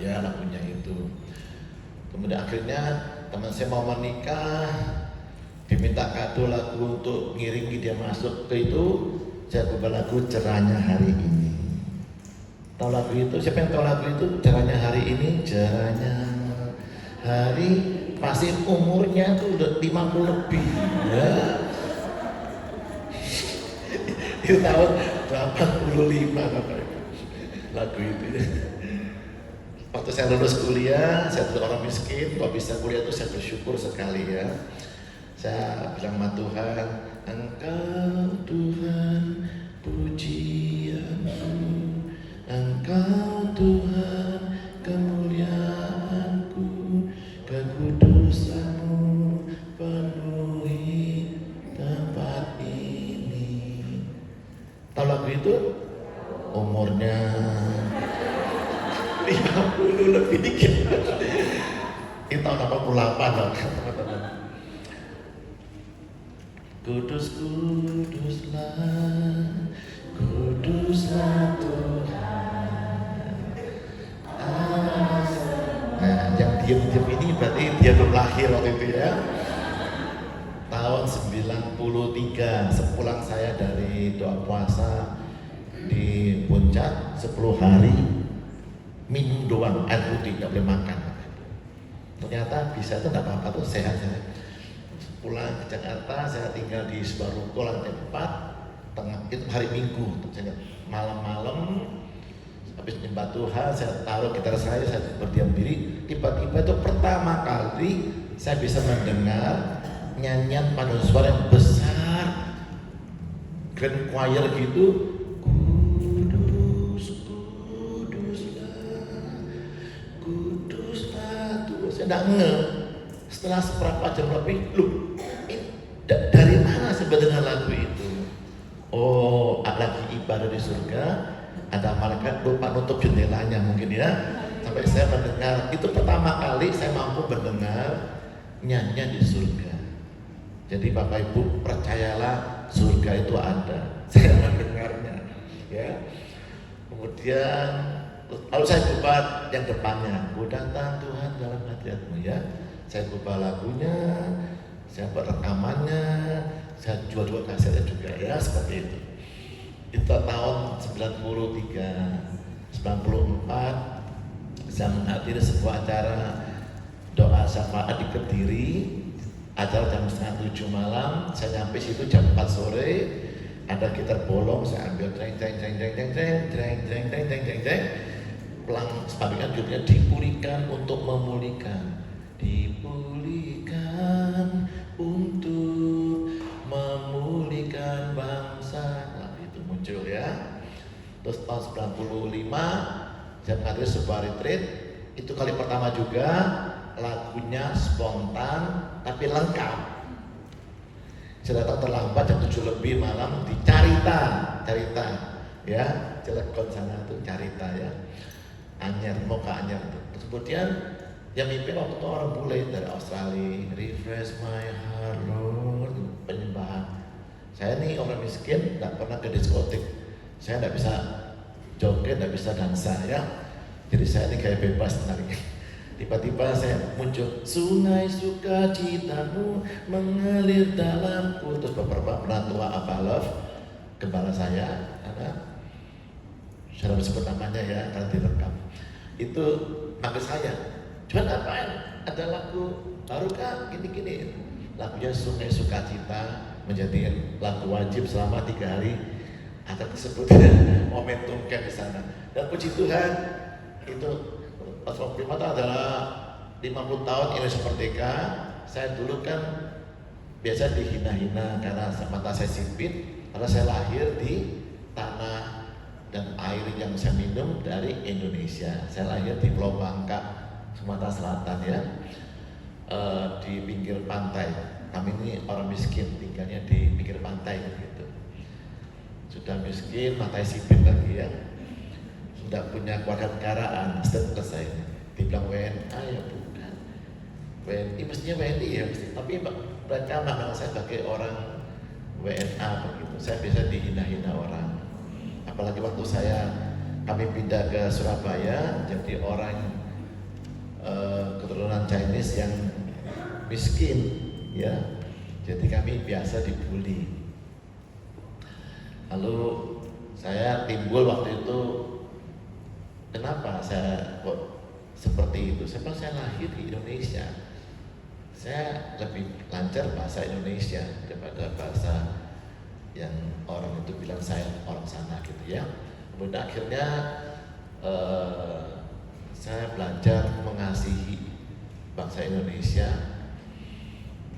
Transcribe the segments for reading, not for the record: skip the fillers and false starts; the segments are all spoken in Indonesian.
ya lagunya itu. Kemudian akhirnya teman saya mau menikah, diminta kado lagu untuk ngiringi dia masuk ke itu, saya coba lagu Cerahnya Hari Ini. Tahu lagu itu? Siapa yang tahu lagu itu? Cerahnya Hari Ini, cerahnya hari, pasti umurnya tuh udah 50 lebih ya. Itu tahun 85 lagu itu. Waktu saya lulus kuliah, saya tuh orang miskin, kalau bisa kuliah tuh saya bersyukur sekali ya. Saya bilang sama Tuhan, Engkau Tuhan pujianku, Engkau Tuhan kemuliaanku, kekudusan-Mu penuhi tempat ini. Tahu lagu itu? Umurnya 50 lebih dikit. Ini tahun 88 loh teman-teman. Kudus, kuduslah, kuduslah Tuhan. Nah, yang diam-diam ini berarti dia belum lahir waktu itu ya. Tahun 93, sepulang saya dari doa puasa di Puncak 10 hari minum doang, air putih, nggak boleh makan. Ternyata bisa itu nggak apa-apa tuh, sehat saya. Pulang ke Jakarta, saya tinggal di sebuah ruko lantai 4, tengah itu hari Minggu, malam-malam habis nyembah Tuhan, saya taruh gitar saya berdiam diri. Tiba-tiba itu pertama kali saya bisa mendengar nyanyian paduan suara yang besar, grand choir gitu. Saya tidak ngeh. Setelah seberapa jam lebih, dari mana saya mendengar lagu itu? Oh, lagi ibadah di surga, ada malaikat lupa nutup jendelanya mungkin ya. Sampai saya mendengar, itu pertama kali saya mampu mendengar nyanyian di surga. Jadi Bapak Ibu percayalah, surga itu ada. Saya mendengarnya ya. Kemudian lalu saya ubah yang depannya, ku datang Tuhan dalam hadirat-Mu ya. Saya ubah lagunya, saya buat rekamannya, saya jual kasetnya juga ya, seperti itu. Itu tahun 93, 94 saya menghadiri sebuah acara doa syafaat di Kediri. Acara jam 6:30 malam, saya nyampe situ jam 4 sore. Ada gitar bolong, saya ambil jreng jreng jreng jreng jreng jreng jreng jreng jreng jreng jreng jreng. Pelang sepatutnya judulnya dipulihkan untuk memulihkan, dipulihkan untuk memulihkan bangsa. Nah itu muncul ya. Terus tahun 95 saya menghadiri sebuah retreat. Itu kali pertama juga lagunya spontan tapi lengkap. Saya datang terlambat jam 7 lebih malam di Carita ya, Cilegon sana tuh Carita ya, Anyer, mau ke Anyer tuh. Terus kemudian yang mimpin waktu itu orang bule dari Australia, refresh my heart Lord, penyembahan. Saya nih orang miskin, nggak pernah ke diskotik, saya nggak bisa joget, nggak bisa dansa ya, jadi saya ini kayak bebas tenangnya. Tiba-tiba saya muncul, sungai sukacitamu mengalir dalamku. Terus beberapa penantua Abalov, gembala saya, karena saya sebut namanya ya, karena direkam. Itu manggil saya, cuman apaan? Ada lagu baru kan, gini-gini. Lagunya Sungai Sukacita menjadi lagu wajib selama 3 hari. Ada tersebut momentum camp di sana. Dan puji Tuhan, itu Pasal Prima itu adalah 50 tahun Indonesia Merdeka. Saya dulu kan biasa dihina-hina karena mata saya sipit, karena saya lahir di tanah dan air yang saya minum dari Indonesia. Saya lahir di Pulau Bangka, Sumatera Selatan ya, di pinggir pantai. Kami ini orang miskin, tinggalnya di pinggir pantai gitu. Sudah miskin, mata sipit lagi ya. Tidak punya keluarga negaraan, status saya dibilang WNA ya bukan, WNI mestinya WNI ya mesti, tapi mereka mengenal saya sebagai orang WNA begitu. Saya biasa dihina-hina orang, apalagi waktu kami pindah ke Surabaya, jadi orang keturunan Chinese yang miskin, ya. Jadi kami biasa dibully. Lalu saya timbul waktu itu, kenapa saya kok seperti itu? Sebab saya lahir di Indonesia, saya lebih lancar bahasa Indonesia daripada bahasa yang orang itu bilang saya orang sana gitu ya. Kemudian akhirnya saya belajar mengasihi bangsa Indonesia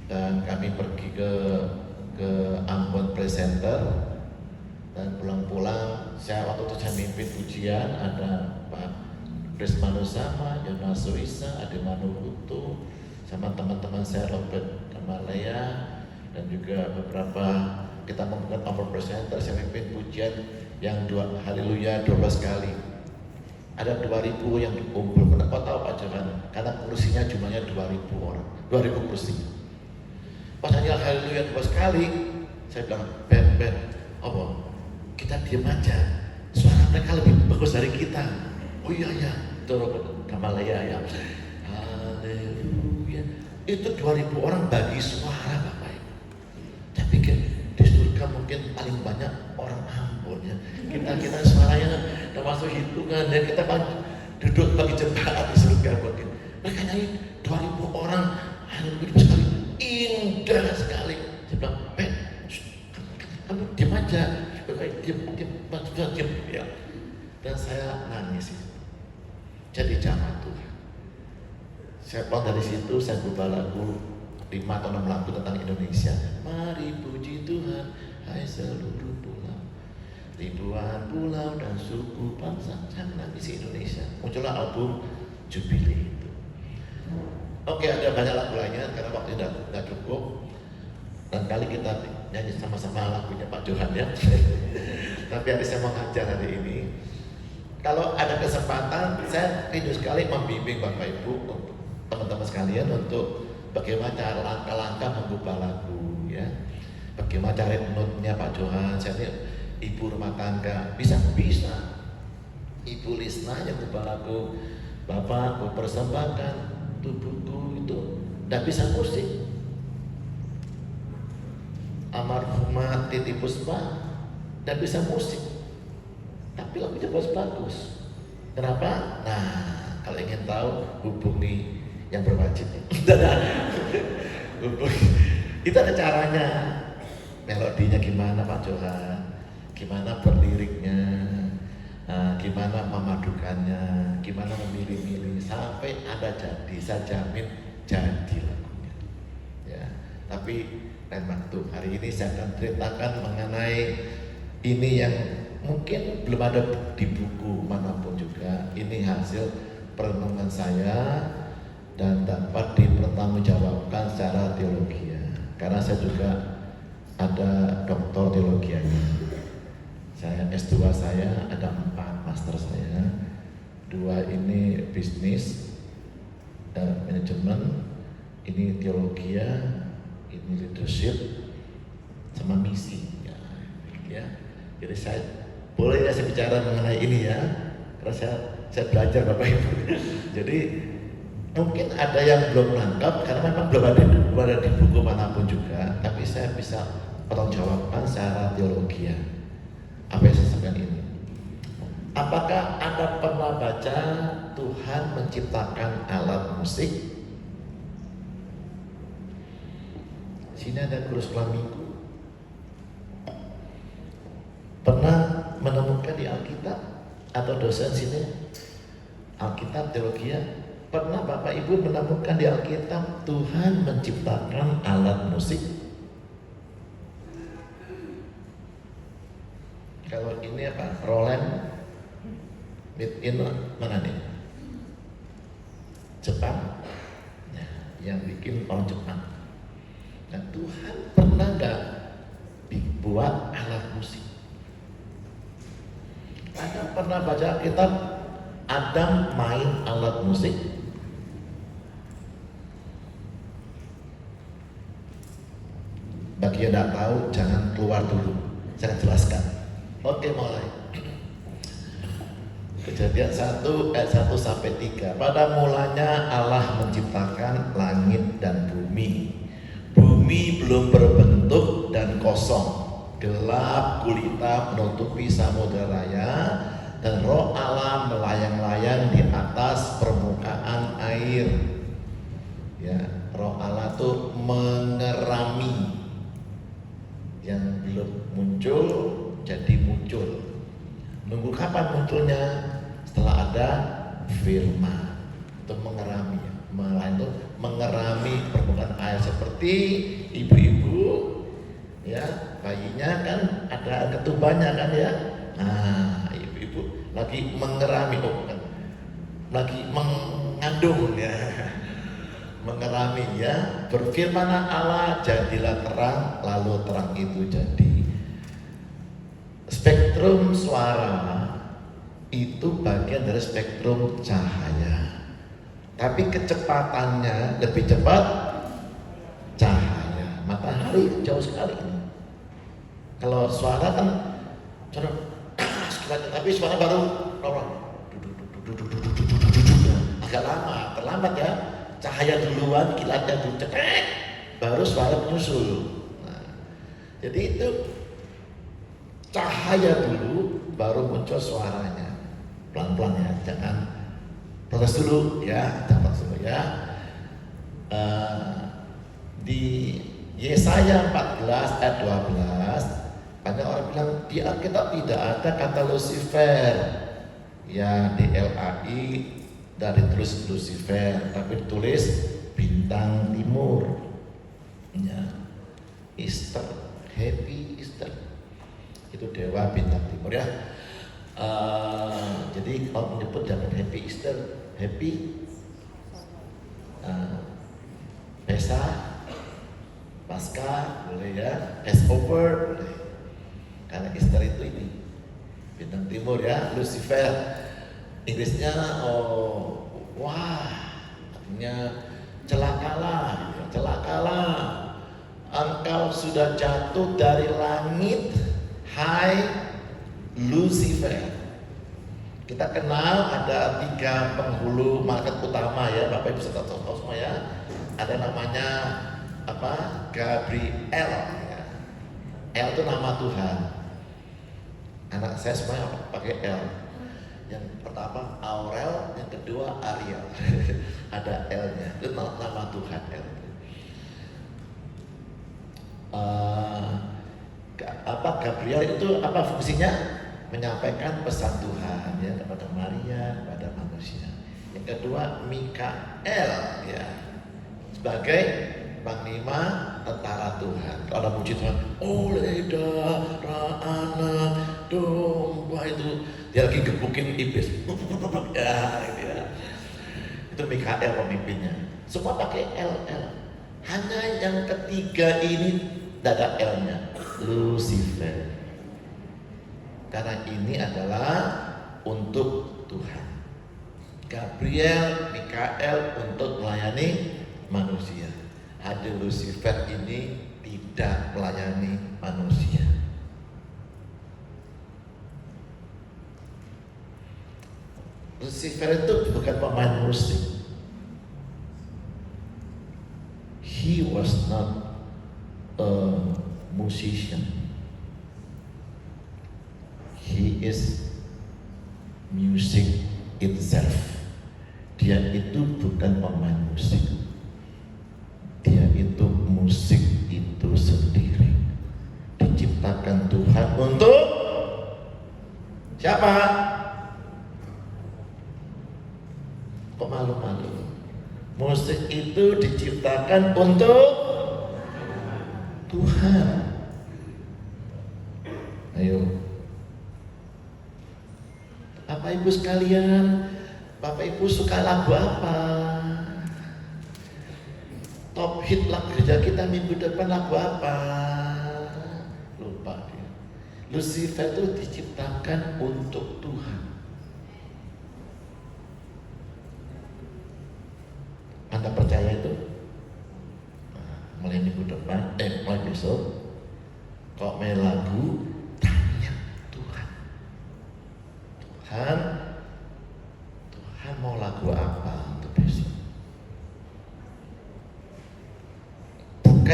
dan kami pergi ke Ambon Press Center dan pulang-pulang saya waktu itu saya mimpin ujian, ada Pak Prismano Sama, Yonas Suisa, Ade Manuhutu, sama teman-teman saya Robert Kamalaya dan juga beberapa kita membuat Ambon Press Center. Saya mimpin ujian yang haleluya 12 kali. Ada 2.000 yang dikumpul. Kenapa tahu Pak Johan? Karena kursinya jumlahnya 2.000 orang, 2.000 kursi. Pas hanya haleluya 12 kali, saya bilang, Ben, apa? Kita diam aja. Suara mereka lebih bagus dari kita. Oh iya ya, itu Robert Kamalaya ya. Haleluya. Itu 2.000 orang bagi suara Bapak Ibu. Saya pikir di surga mungkin paling banyak orang Ambon ya. Kita suaranya termasuk hitungan dan kita duduk bagi jemaat di surga mungkin. Mereka nyanyi 2.000 orang, haleluya sekali, indah sekali. Saya bilang, Ben, kamu diam aja, diam ya. Dan saya nangis itu. Jadi jamaah Tuhan. Saya pulang dari situ, saya berubah lagu 5 atau 6 lagu tentang Indonesia. Mari puji Tuhan, hai seluruh pulau, ribuan pulau dan suku bangsa, jangan nangis Indonesia. Muncullah album Jubilee itu. Oke, ada banyak lagu lainnya karena waktu tidak cukup. Dan kali kita nyanyi sama-sama lagunya Pak Johan ya. Tapi hari saya mau ngajar hari ini. Kalau ada kesempatan, saya rindu sekali membimbing Bapak Ibu, teman-teman sekalian untuk bagaimana cara langkah-langkah mengubah lagu ya. Bagaimana cara note-nya Pak Johan. Saya ini ibu rumah tangga, bisa. Ibu Lisna yang ubah lagu, Bapak aku persembahkan tubuhku itu, tidak bisa musik. Almarhumah Titi Puspa tidak bisa musik, tapi lagunya bagus. Kenapa? Nah, kalau ingin tahu hubungi yang berwajib. Itu ada caranya. Melodinya gimana Pak Johan, gimana berliriknya, gimana memadukannya, gimana memilih-milih sampai ada jadi. Saya jamin jadi lagunya. Ya, tapi lain waktu. Hari ini saya akan ceritakan mengenai ini yang mungkin belum ada di buku manapun juga. Ini hasil perenungan saya dan dapat dipertanggungjawabkan secara teologi ya. Karena saya juga ada doktor teologianya. Saya S2 saya ada 4, master saya 2 ini bisnis, manajemen, ini teologi ini leadership sama misi ya. Jadi saya boleh ya saya bicara mengenai ini ya, karena saya belajar Bapak Ibu. Jadi mungkin ada yang belum nangkap karena memang belum ada di buku manapun juga, tapi saya bisa pertanggungjawabkan secara teologi ya. Apa yang saya sampaikan ini? Apakah Anda pernah baca Tuhan menciptakan alat musik? Sini ada guru sekolah minggu. Pernah menemukan di Alkitab atau dosen sini Alkitab teologi ya? Pernah Bapak Ibu menemukan di Alkitab Tuhan menciptakan alat musik? Kalau ini apa? Roland made in mana nih? Jepang. Nah, yang bikin orang Jepang. Nah, Tuhan pernah nggak dibuat alat musik? Anda pernah baca kitab Adam main alat musik? Bagi yang tidak tahu, jangan keluar dulu. Saya akan jelaskan. Oke, mulai. Kejadian 1 ayat 1 sampai 3. Pada mulanya Allah menciptakan langit dan bumi. Bumi belum berbentuk dan kosong. Gelap gulita menutupi samudera raya dan roh Allah melayang-layang di atas permukaan air. Ya, roh Allah tuh mengerami yang belum muncul jadi muncul. Nunggu kapan munculnya? Setelah ada firman. Itu mengerami, itu mengerami permukaan air seperti ibu-ibu, ya bayinya kan ada ketubannya kan ya. Nah, ibu-ibu lagi mengerami, lagi mengandung ya, mengerami ya. Berfirmanlah Allah, jadilah terang, lalu terang itu jadi. Spektrum suara itu bagian dari spektrum cahaya, tapi kecepatannya lebih cepat cahaya. Matahari jauh sekali. Kalau suara kan tapi suara baru agak lama, terlambat ya. Cahaya duluan, kilatnya dulu cetek, baru suara menyusul. Nah, jadi itu cahaya dulu, baru muncul suaranya. Pelan-pelan ya, jangan protes dulu ya, di Yesaya 14 ayat 12 banyak orang bilang di Alkitab tidak ada kata Lucifer. Ya, di LAI dari tulis Lucifer, tapi ditulis bintang timur. Ya, Easter, Happy Easter. Itu dewa bintang timur ya. Jadi kalau menyebut jangan Happy Easter, Happy Pesah, Pasca boleh ya, Passover boleh. Karena Easter itu ini bintang timur ya, Lucifer. Inggrisnya artinya celakalah, celakalah. Engkau sudah jatuh dari langit, hai Lucifer. Kita kenal ada 3 penghulu malaikat utama ya, Bapak Ibu bisa tahu semua ya. Ada namanya apa? Gabriel ya. L itu nama Tuhan. Anak saya semuanya pakai L. Yang pertama Aurel, yang kedua Ariel. Ada L-nya. Itu nama Tuhan L. Gabriel itu apa fungsinya? Menyampaikan pesan Tuhan ya kepada Maria, kepada manusia. Yang kedua Mikael ya, sebagai panglima tentara Tuhan. Kalau muji Tuhan, anak domba itu dia lagi gebukin iblis. Ya, gitu ya. Itu Mikael pemimpinnya. Semua pakai L. Hanya yang ketiga ini tidak ada L-nya, Lucifer. Karena ini adalah untuk Tuhan. Gabriel, Mikael untuk melayani manusia. Ada Lucifer ini tidak melayani manusia. Lucifer itu bukan pemain musik. He was not a musician. He is music itself. Dia itu bukan pemain musik. Dia itu musik itu sendiri. Diciptakan Tuhan untuk siapa? Kok malu-malu? Musik itu diciptakan untuk Tuhan. Ayo, Bapak Ibu sekalian, Bapak Ibu suka lagu apa? Top hit lagu gereja kita minggu depan lagu apa? Lupa dia. Lucifer itu diciptakan untuk Tuhan. Anda percaya itu? Mulai minggu depan, mulai besok, kok main lagu, tanya Tuhan. Tuhan,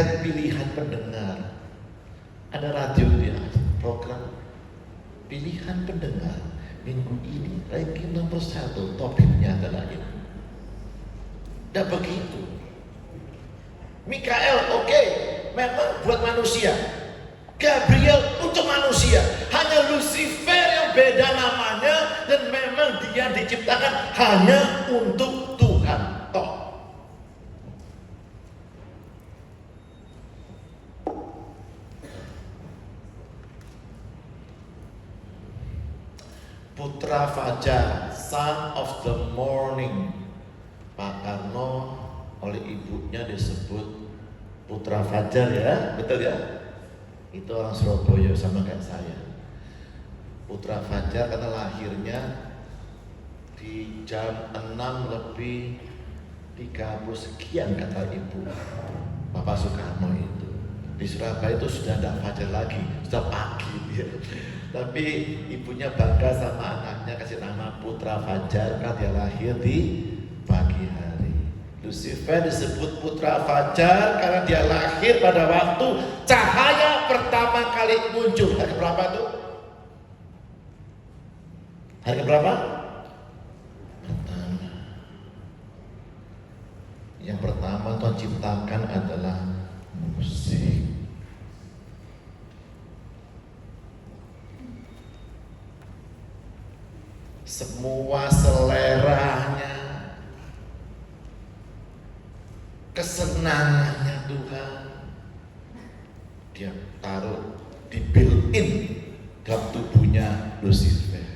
terkait pilihan pendengar. Ada radio dia, program pilihan pendengar minggu ini ranking nomor 1, topiknya adalah ini. Dan begitu. Mikael oke, memang buat manusia. Gabriel untuk manusia. Hanya Lucifer yang beda namanya, dan memang dia diciptakan hanya untuk Tuhan. Toh. Putra Fajar, son of the morning. Pak Karno oleh ibunya disebut Putra Fajar ya, betul ya? Itu orang Surabaya sama kayak saya. Putra Fajar karena lahirnya di jam 6:30 sekian kata ibu Bapak Soekarno itu. Di Surabaya itu sudah tidak fajar lagi, sudah pagi ya. Tapi ibunya bangga sama anaknya, kasih nama Putra Fajar karena dia lahir di pagi hari. Lucifer disebut Putra Fajar karena dia lahir pada waktu cahaya pertama kali muncul. Hari berapa tuh? Hari berapa? Pertama. Yang pertama Tuhan ciptakan adalah musik. Semua seleranya, kesenangannya Tuhan dia taruh di built-in dalam tubuhnya Lucifer.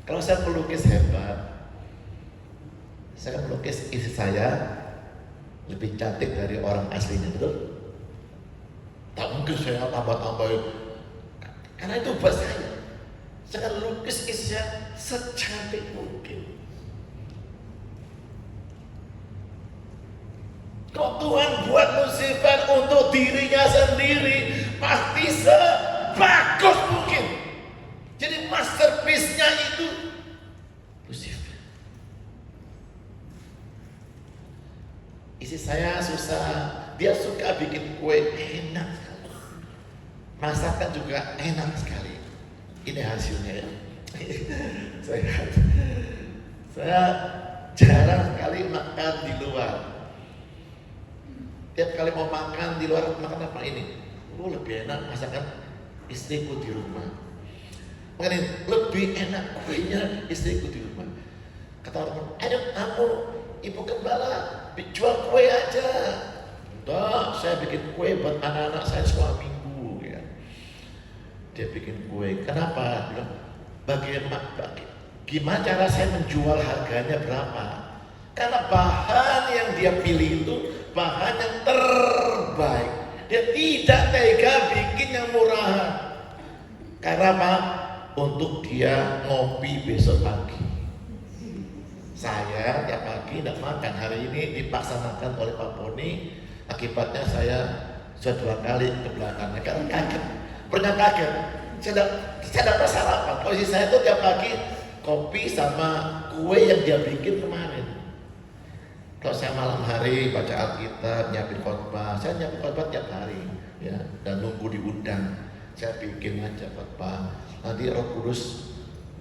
Kalau saya pelukis hebat, saya kan melukis istri saya lebih cantik dari orang aslinya, betul? Tak mungkin saya tambah-tambahin, karena itu buat saya. Saya akan lukis istri saya secantik mungkin. Kalau Tuhan buat Lucifer untuk dirinya sendiri, pasti sebagus mungkin. Jadi masterpiece-nya itu Lucifer. Istri saya susah, dia suka bikin kue enak sekali. Masakan juga enak sekali. Ini hasilnya ya. Saya jarang sekali makan di luar. Tiap kali mau makan di luar, makan apa ini? Lebih enak masakan istriku di rumah. Makanya lebih enak kuenya istriku di rumah. Kata orang, ayo kamu ibu gembala jual kue aja. Enggak, saya bikin kue buat anak-anak saya semua minggu ya. Dia bikin kue. Kenapa? Gimana cara saya menjual, harganya berapa? Karena bahan yang dia pilih itu bahan yang terbaik. Dia tidak tega bikin yang murah. Karena apa? Untuk dia ngopi besok pagi. Saya tiap pagi tidak makan. Hari ini dipaksanakan oleh Pak Poni. Akibatnya saya sudah 2 kali ke belakangnya karena kaget. Pernah kaget. Saya dapat sarapan. Posisi saya itu tiap pagi kopi sama kue yang dia bikin kemarin. Kalau saya malam hari baca Alkitab, nyiapin khotbah, saya nyiapin khotbah tiap hari, ya, dan nunggu diundang. Saya bikin aja khotbah. Nanti Roh Kudus,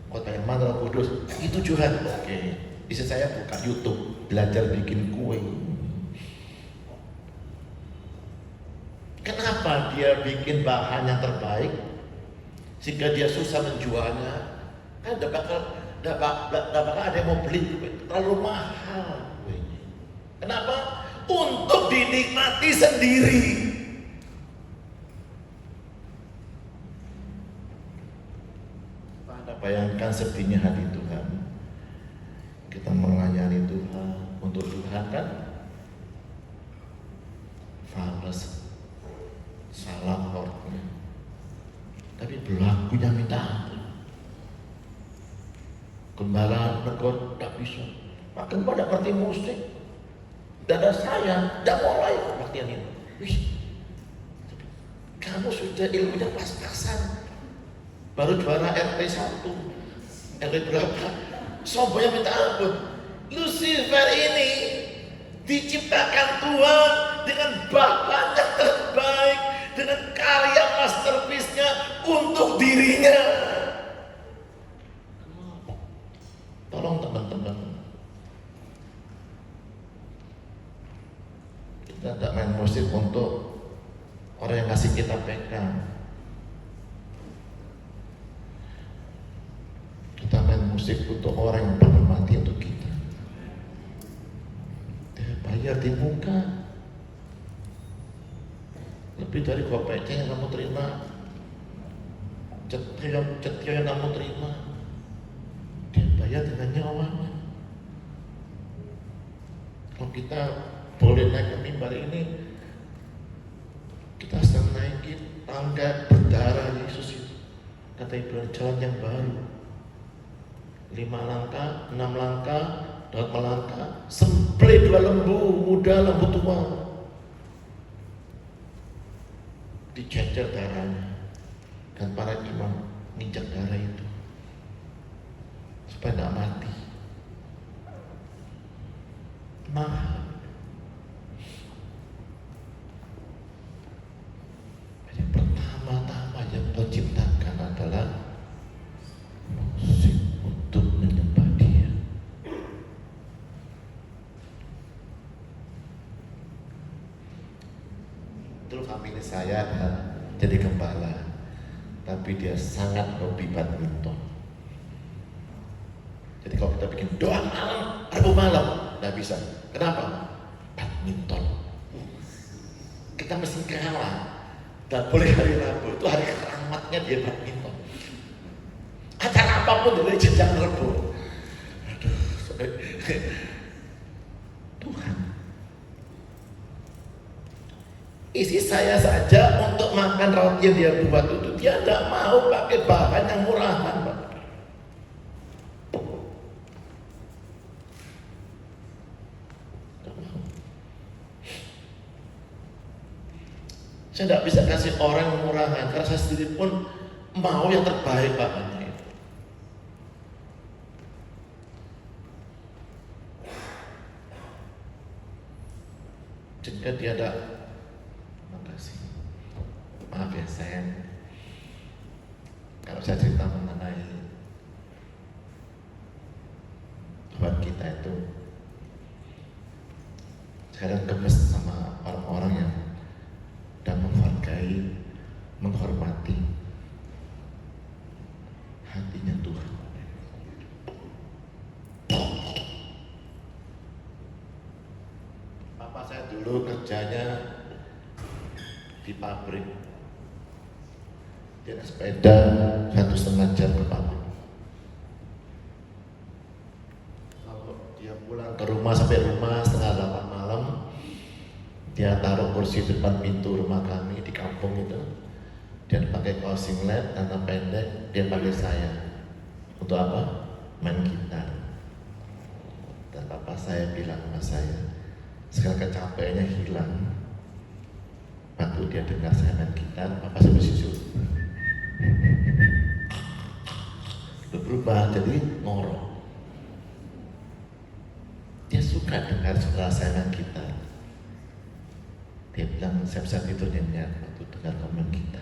khotbah yang mana Roh Kudus? Itu Tuhan. Oke. Istri saya buka YouTube, belajar bikin kue. Kenapa dia bikin bahan yang terbaik? Sehingga dia susah menjualnya. Kan tidak bakal ada yang mau beli, terlalu mahal. Kenapa? Untuk dinikmati sendiri. Anda bayangkan sedihnya hati Tuhan. Kita melayani Tuhan, untuk Tuhan kan fales, salah hormat. Tapi berlakunya minta ampun. Gembala negor tak bisa. Pak Gembala ngerti musik. Dada saya tidak mulai kebaktian ini. Wih, kamu sudah ilmunya pas-pasan. Baru juara RT 1, RT berapa? Sombongnya minta ampun. Lucifer ini diciptakan Tuhan dengan bahan yang terbaik, dengan karya masterpiece-nya untuk dirinya. Tolong teman-teman, kita tidak main musik untuk orang yang kasih kita pegang. Kita main musik untuk orang yang bakal mati untuk kita. Dia bayar di muka. Lebih dari kopecnya yang kamu terima, cetia yang kamu terima, dia bayar dengan nyawanya. Kalau kita boleh naik ke mimbar ini, kita sedang naikin tangga berdarah Yesus itu. Kata Ibrani, jalan yang baru. 5 langkah, 6 langkah, 8 langkah, sembelih 2 lembu muda, lembu tua, dicecer darahnya, dan para imam nginjak darah itu supaya tidak mati. Mahal. Yang pertama-tama yang Tuhan ciptakan adalah musik untuk menyembah Dia. Dulu famili saya jadi gembala, tapi dia sangat hobi badminton. Jadi kalau kita bikin doa malam, Rabu malam, nggak bisa. Kenapa? Badminton. Kita mesti kalah. Dan boleh hari Rabu itu hari keramatnya dia badminton. Acara apapun dari jenjang Rabu. Aduh, Tuhan. Isi saya saja untuk makan roti yang dia buat itu, dia tidak mau pakai bahan yang murahan, Pak. Saya tidak bisa kasih orang yang murahan, karena saya sendiri pun mau yang terbaik bahannya itu. Jika dia ada, makasih. Maaf ya sayang, kalau saya cerita mengenai Tuhan kita itu, saya gemes sama orang-orang yang dan menghargai, menghormati hatinya Tuhan. Papa saya dulu kerjanya di pabrik. Dia naik sepeda 1,5 jam ke pabrik. Kalau dia pulang ke rumah sampai rumah setengah 8 malam, dia taruh kursi depan pintu rumah kami di kampung itu. Dia pakai kaos singlet, celana pendek, dia panggil saya. Untuk apa? Main gitar. Dan papa saya bilang sama saya, sekarang kecapeannya hilang. Waktu dia dengar saya main gitar, papa saya bersyukur. Udah berubah jadi ngorok. Dia suka dengar suara saya main gitar. Dia bilang, saya bisa tidur nyenyak waktu dengar komen kita.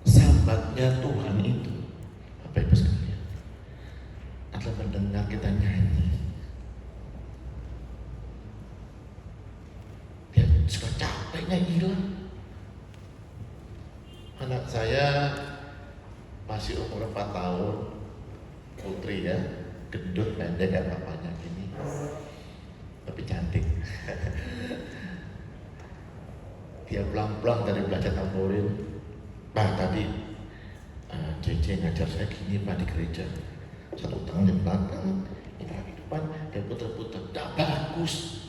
Sahabatnya Tuhan itu, Bapak Ibu sekalian, adalah mendengar kita nyanyi. Dia suka capeknya hilang. Anak saya masih umur 4 tahun, putri ya, gendut pendek kayak bapaknya gini, tapi cantik. Dia pulang-pulang dari belajar tamborin, Pak tadi JJ ngajar saya gini Pak di gereja, satu tangan di belakang, ini di depan, dia putar-putar, tidak bagus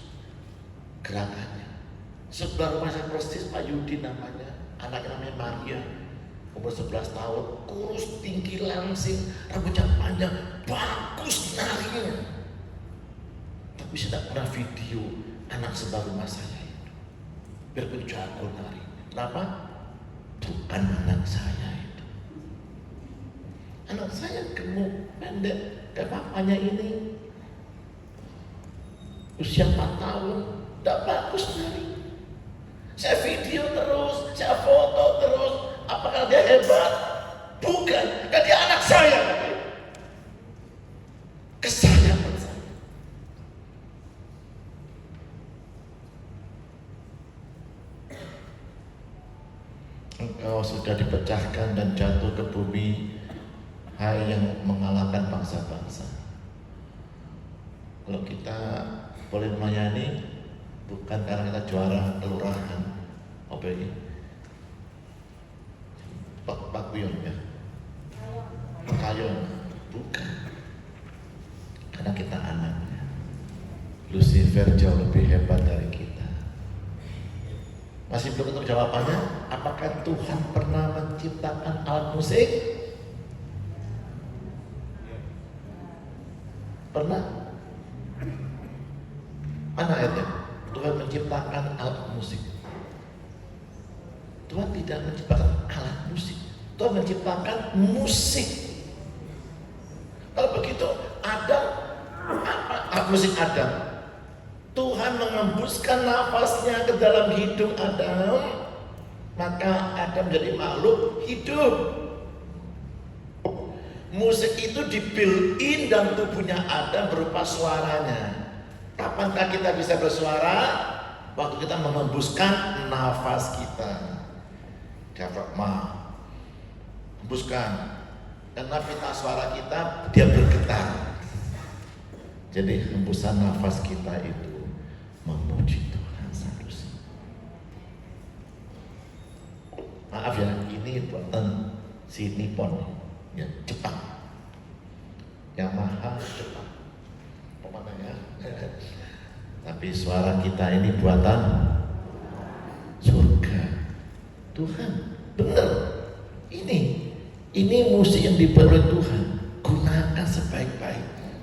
gerakannya. Sebelah rumah saya persis Pak Yudi namanya, anaknya namanya Maria, umur 11 tahun, kurus, tinggi, langsing, rambutnya panjang, bagus narinya. Tapi saya tidak pernah video anak sebelah rumah saya itu, biarpun jago nari. Kenapa? Bukan anak saya itu. Anak saya gemuk, pendek, kayak papanya ini. Usia 4 tahun, tidak bagus sekali. Saya video terus, saya foto terus. Apakah dia hebat? Bukan, kan dia anak saya. Kesayangan saya. Engkau sudah dipecahkan dan jatuh ke bumi, hai yang mengalahkan bangsa-bangsa. Kalau kita boleh melayani, bukan karena kita juara kelurahan, OPI, Pak Pion ya, Kayon, bukan. Karena kita anaknya. Lucifer jauh lebih hebat dari kita. Masih belum ketemu jawabannya. Apakah Tuhan pernah menciptakan alat musik? Pernah? Mana ayatnya? Tuhan menciptakan alat musik. Tuhan tidak menciptakan alat musik. Tuhan menciptakan musik. Kalau begitu, Adam, apa alat musik Adam? Tuhan mengembuskan nafasnya ke dalam hidung Adam, maka Adam menjadi makhluk hidup. Musik itu di-built-in dalam tubuhnya Adam berupa suaranya. Kapankah kita bisa bersuara? Waktu kita mengembuskan nafas kita. Diafragma, hembuskan. Karena pita suara kita, dia bergetar. Jadi hembusan nafas kita itu memuji Tuhan seharusnya. Maaf ya, ini buatan si Nippon ya, Jepang. Yamaha Jepang. Pemanah ya. Tapi suara kita ini buatan surga. Tuhan, benar. Ini musik yang dibuat oleh Tuhan. Gunakan sebaik-baiknya.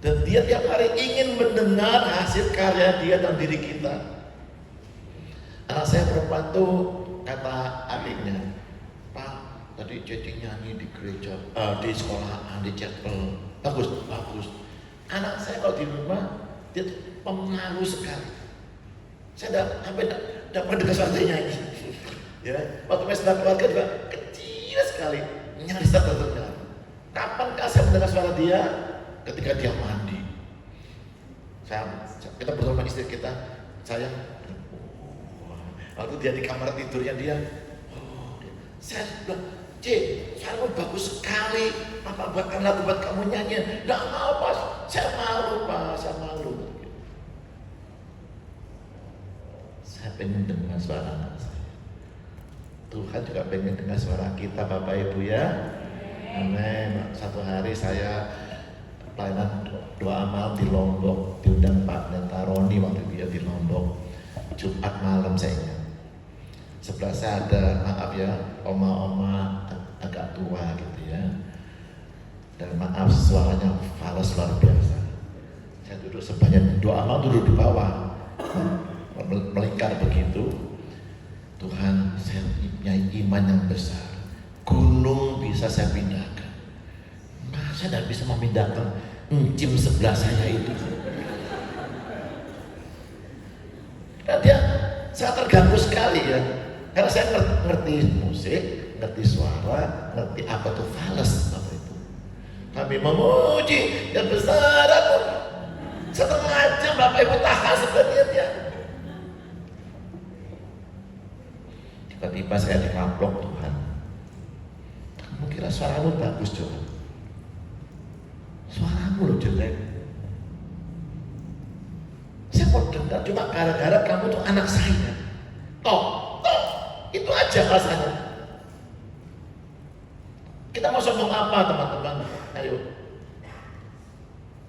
Dan dia tiap hari ingin mendengar hasil karya dia dan diri kita. Anak saya perempuan tuh kata adiknya, Pak, tadi Ceci nyanyi di gereja, di sekolahan, di chapel, bagus. Anak saya kalau di rumah dia pemalu sekali. Saya tidak pernah dengar suara dia nyanyi. Ya, waktu pesta keluarga juga kecil sekali, nyaris tak terdengar. Kapankah saya mendengar suara dia? Ketika dia mandi. Kita bersama istri kita, sayang. Waktu dia di kamar tidurnya dia, saya bilang, suaramu bagus sekali. Papa buatkan lagu buat kamu nyanyi. Nggak mau Pak, saya malu Pak, saya malu. Saya pengen dengar suara anak saya. Tuhan juga pengen dengar suara kita Bapak Ibu ya. Amin. Satu hari saya pelayanan doa malam di Lombok, diundang Pak Neta Roni waktu dia di Lombok. Jumat malam saya ingat. Sebelah saya ada, maaf ya, oma-oma agak tua gitu ya. Dan maaf suaranya fals luar biasa. Saya duduk sebanyak doa malam, duduk di bawah, melingkar begitu. Tuhan, saya punya iman yang besar. Gunung bisa saya pindahkan. Saya tidak bisa memindahkan encim sebelah saya itu. Karena dia sangat terganggu sekali ya. Karena saya ngerti musik, ngerti suara, ngerti apa itu fals apa itu. Kami memuji yang besar aku. Setengah jam Bapak Ibu tahan sebenarnya dia. Tiba-tiba saya dikaplok Tuhan. Kamu kira suaramu bagus Tuhan? Suaramu loh jelek. Saya mau dengar cuma gara-gara kamu tuh anak saya. Toh, itu aja rasanya. Kita mau sombong apa teman-teman? Ayo.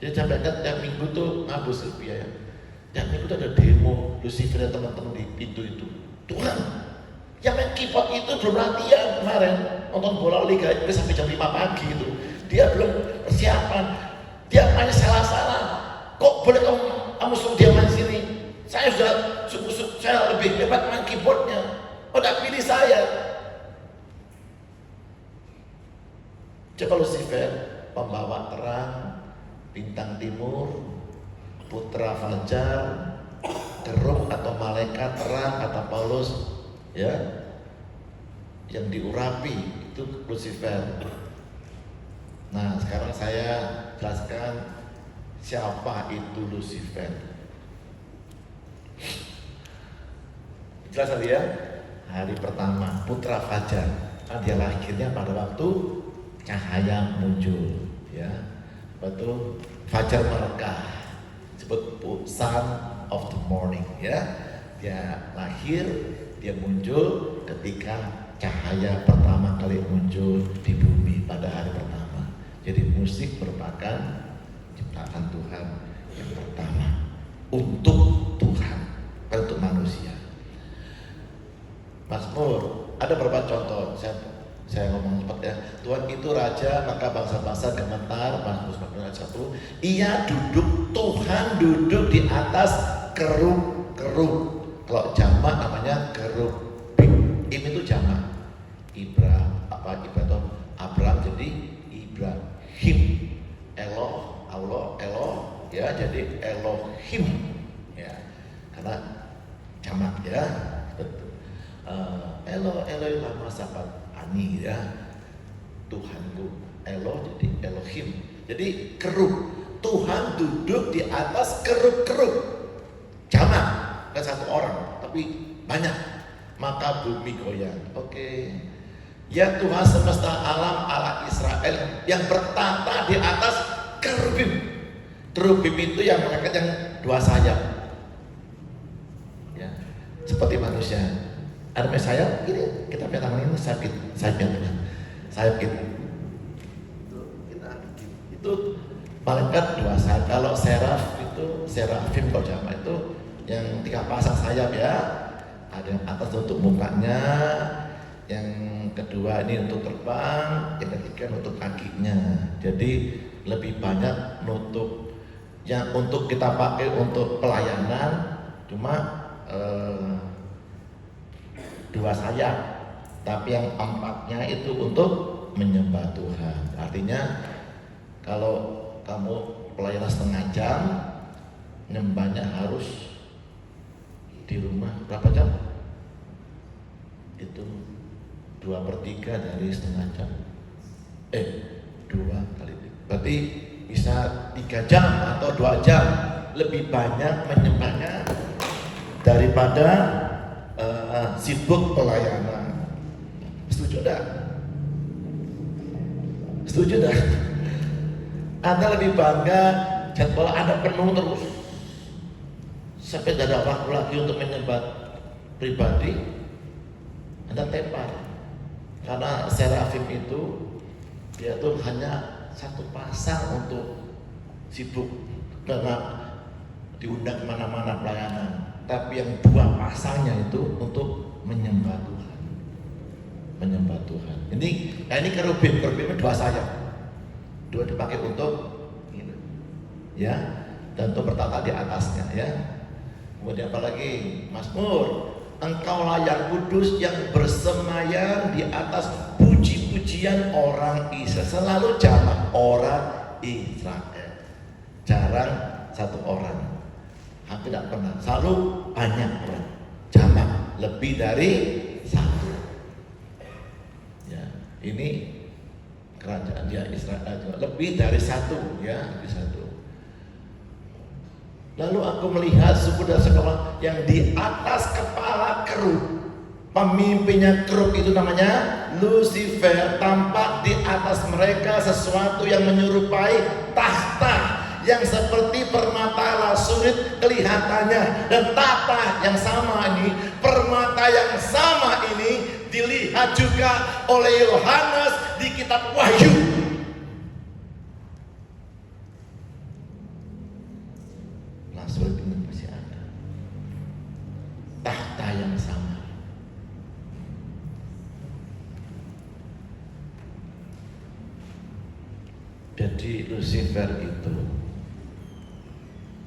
Jadi sampai tiap minggu tuh ngabus rupiah ya. Tiap minggu tuh ada demo Lucifer dan teman-teman di pintu itu. Tuhan, yang main keyboard itu belum latihan kemarin nonton bola Liga Inggris sampai jam 5 pagi itu. Dia belum persiapan, dia main salah-salah. Kok boleh kamu suruh dia main sini? Saya sudah saya lebih hebat main keyboardnya. Oh, tidak pilih saya. Coba Lucifer, pembawa terang, bintang timur, putra fajar, kerub atau malaikat terang kata Paulus, ya, yang diurapi itu Lucifer. Nah, sekarang saya jelaskan siapa itu Lucifer. Jelas tadi ya, hari pertama putra fajar, dia lahirnya pada waktu cahaya muncul, ya, betul, fajar merekah, disebut sun of the morning, ya. Dia lahir, dia muncul ketika cahaya pertama kali muncul di bumi pada hari pertama. Jadi musik merupakan ciptaan Tuhan yang pertama untuk Tuhan, untuk manusia. Mazmur, ada beberapa contoh, saya ngomong cepat ya. Tuhan itu raja, maka bangsa-bangsa gemetar. Mazmur 91. Ia duduk, Tuhan duduk di atas kerub-kerub. Kalau jamak namanya kerubim. Im itu jamak. Abraham jadi Ibrahim. Allah, ya, jadi Elohim, ya, karena jamak, ya, betul. Eloi lama sahabat ani, ya, Tuhanku. Jadi Elohim. Jadi kerub, Tuhan duduk di atas kerub-kerub. Jamak, bukan satu orang, tapi banyak. Maka bumi goyang. Oke. Ya Tuhan semesta alam Allah Israel yang bertata di atas kerubim. Kerubim itu yang malaikat yang dua sayap, ya, seperti manusia. Ada sayap gini, kita punya tangan ini sayap gitu. Itu malaikat dua sayap. Kalau serafim kalau jamak itu yang 3 pasang sayap, ya. Ada yang atas untuk mukanya, yang kedua ini untuk terbang, yang ketiga untuk kakinya. Jadi lebih banyak nutup yang untuk kita pakai untuk pelayanan, cuma 2 sayap, tapi yang 4-nya itu untuk menyembah Tuhan. Artinya kalau kamu pelayanan 1/2 jam, nyembahnya harus di rumah berapa jam? Itu 2/3 dari 1/2 jam. 2 kali. Berarti bisa 3 jam atau 2 jam lebih banyak menyembahnya daripada sibuk pelayanan. Setuju dah? Setuju dah? Anda lebih bangga jadwal Anda penuh terus sampai tidak ada waktu lagi untuk menyembah pribadi, Anda tepar. Karena serafim itu dia tuh hanya 1 pasang untuk sibuk karena diundang kemana-mana pelayanan, tapi yang 2 pasangnya itu untuk menyembah Tuhan. Menyembah Tuhan. Ini kerubim 2 sayap, 2 dipakai untuk ini, ya, dan untuk bertata di atasnya, ya. Kemudian apalagi Mazmur, Engkaulah yang kudus yang bersemayam di atas puji-pujian orang Israel. Selalu jamak orang Israel, jarang 1 orang, hampir tidak pernah, selalu banyak orang, jamak, lebih dari 1. Ya, ini kerajaan dia Israel juga lebih dari 1, ya, lebih 1. Lalu aku melihat suku dan sekutu yang di atas kepala kerub. Pemimpinnya kerub itu namanya Lucifer. Tampak di atas mereka sesuatu yang menyerupai tahta yang seperti permata lasurit kelihatannya. Dan tahta yang sama ini, permata yang sama ini dilihat juga oleh Yohanes di kitab Wahyu. Lasurit ini masih ada, tahta yang sama. Jadi Lucifer itu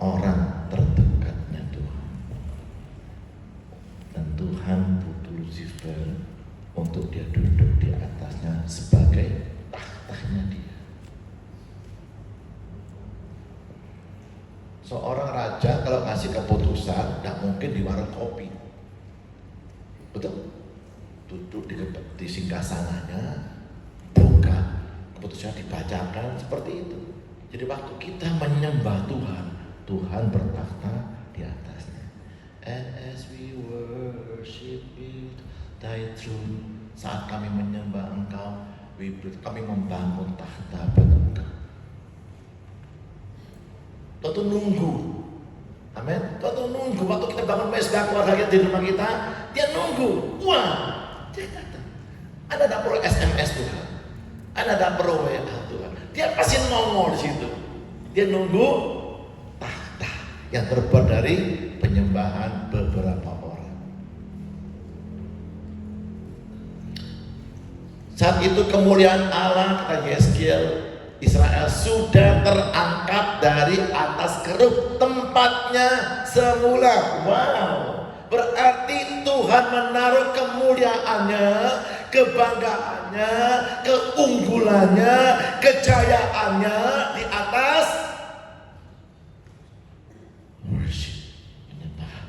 orang terdekatnya Tuhan, dan Tuhan butuh Lucifer untuk dia duduk di atasnya sebagai tahtanya Seorang raja kalau ngasih keputusan tidak mungkin di warung kopi, betul? Duduk di singgasananya, buka, keputusannya dibacakan seperti itu. Jadi waktu kita menyembah Tuhan, Tuhan bertakhta di atasnya. And as we worship you, thy throne, saat kami menyembah Engkau, kami membangun tahta buat Engkau. Tuhan tuh nunggu, amin. Tuhan tuh nunggu waktu kita bangun mesbah keluarga di rumah kita, dia nunggu. Wah, dia kata, Anda tidak perlu SMS Tuhan, Anda tidak perlu WA Tuhan, dia pasti nongol di situ. Dia nunggu tahta yang terbuat dari penyembahan beberapa orang. Saat itu kemuliaan Allah, kata Yeskiel, Israel sudah terangkat dari atas kerub tempatnya semula. Wow, berarti Tuhan menaruh kemuliaannya, kebanggaannya, keunggulannya, kejayaannya di atas worship, penyembahan.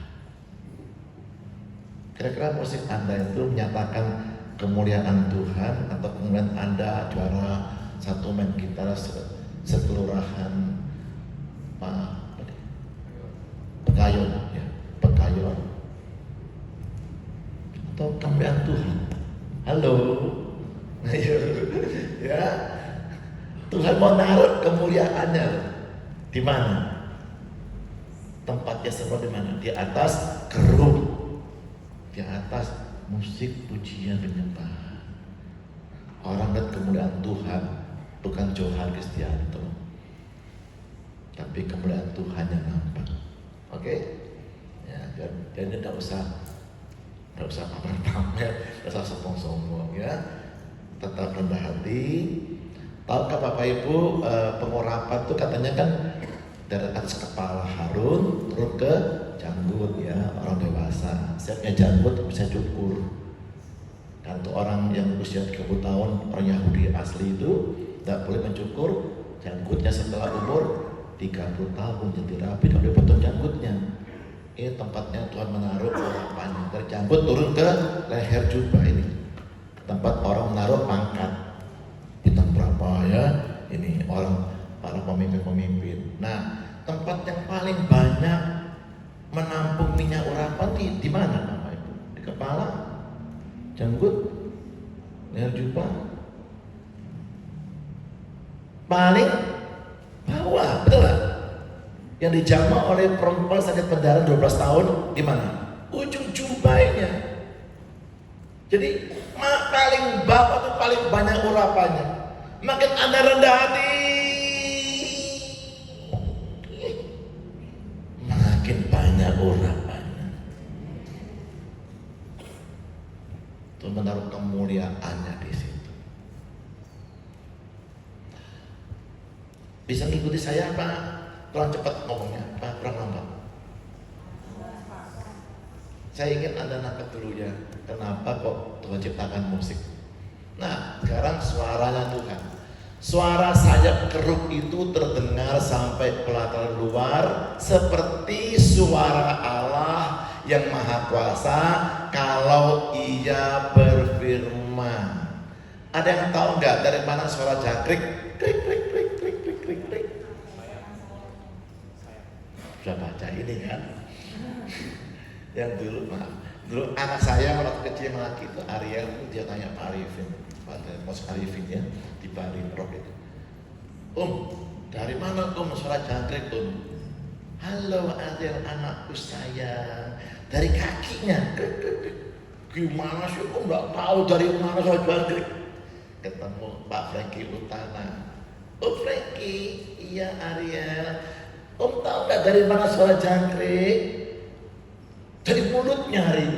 Kira-kira musik Anda itu menyatakan kemuliaan Tuhan, atau kemuliaan Anda juara satu main gitar sekelurahan Pekayon, ya, Pekayon, atau kemuliaan Tuhan? Halo, ya, Tuhan mau naruh kemuliaannya di mana? Tempatnya semua di mana? Di atas kerub, di atas musik pujian penyembahan. Orang lihat kemuliaan Tuhan, bukan Johan Kristianto, tapi kemuliaan Tuhan yang nampak. Oke? Ya, dan tidak usah pamer-pamer, tidak usah sombong-sombong, ya. Tetap rendah hati. Tahukah Bapak Ibu, pengurapan itu katanya kan dari atas kepala Harun turun ke janggut, ya, orang dewasa. Siapnya janggut bisa cukur. Dan untuk orang yang usia 30 tahun, orang Yahudi asli itu tidak boleh mencukur janggutnya setelah umur 30 tahun, jadi rapi, tidak boleh potong janggutnya. Ini tempatnya Tuhan menaruh urapannya dari janggut turun ke leher jubah. Ini tempat orang menaruh pangkat bintang berapa, ya, ini orang para pemimpin-pemimpin. Nah, tempat yang paling banyak menampung minyak urapan di mana, Bapak Ibu? Di kepala, janggut, leher jubah, paling bawah, betul gak? Yang dijamah oleh perempuan sakit pendarahan 12 tahun di mana? Ujung jubahnya. Jadi paling bawah itu paling banyak urapannya. Makin Anda rendah hati, makin banyak urapannya. Itu menaruh kemuliaannya di situ. Bisa ngikuti saya apa? Kurang cepat ngomongnya, apa kurang lambat? Saya ingin Anda nangkep dulu, ya, kenapa kok Tuhan ciptakan musik. Nah, sekarang suaranya Tuhan, suara sayap keruk itu terdengar sampai pelataran luar seperti suara Allah yang maha kuasa kalau Ia berfirman. Ada yang tahu nggak dari mana suara jangkrik? Krik krik krik krik krik krik krik. Sudah baca ini kan? Yang dulu anak saya waktu kecil yang laki itu Ariel, dia tanya Pak Arifin, Mas Arifin, ya, di Bali Rock itu, dari mana suara jangkrik, Halo Ariel, anakku sayang, dari kakinya. Gimana sih, nggak tahu dari mana suara jangkrik. Ketemu Pak Franky Utana. Franky, iya Ariel, tahu nggak dari mana suara jangkrik? Dari mulutnya, hari.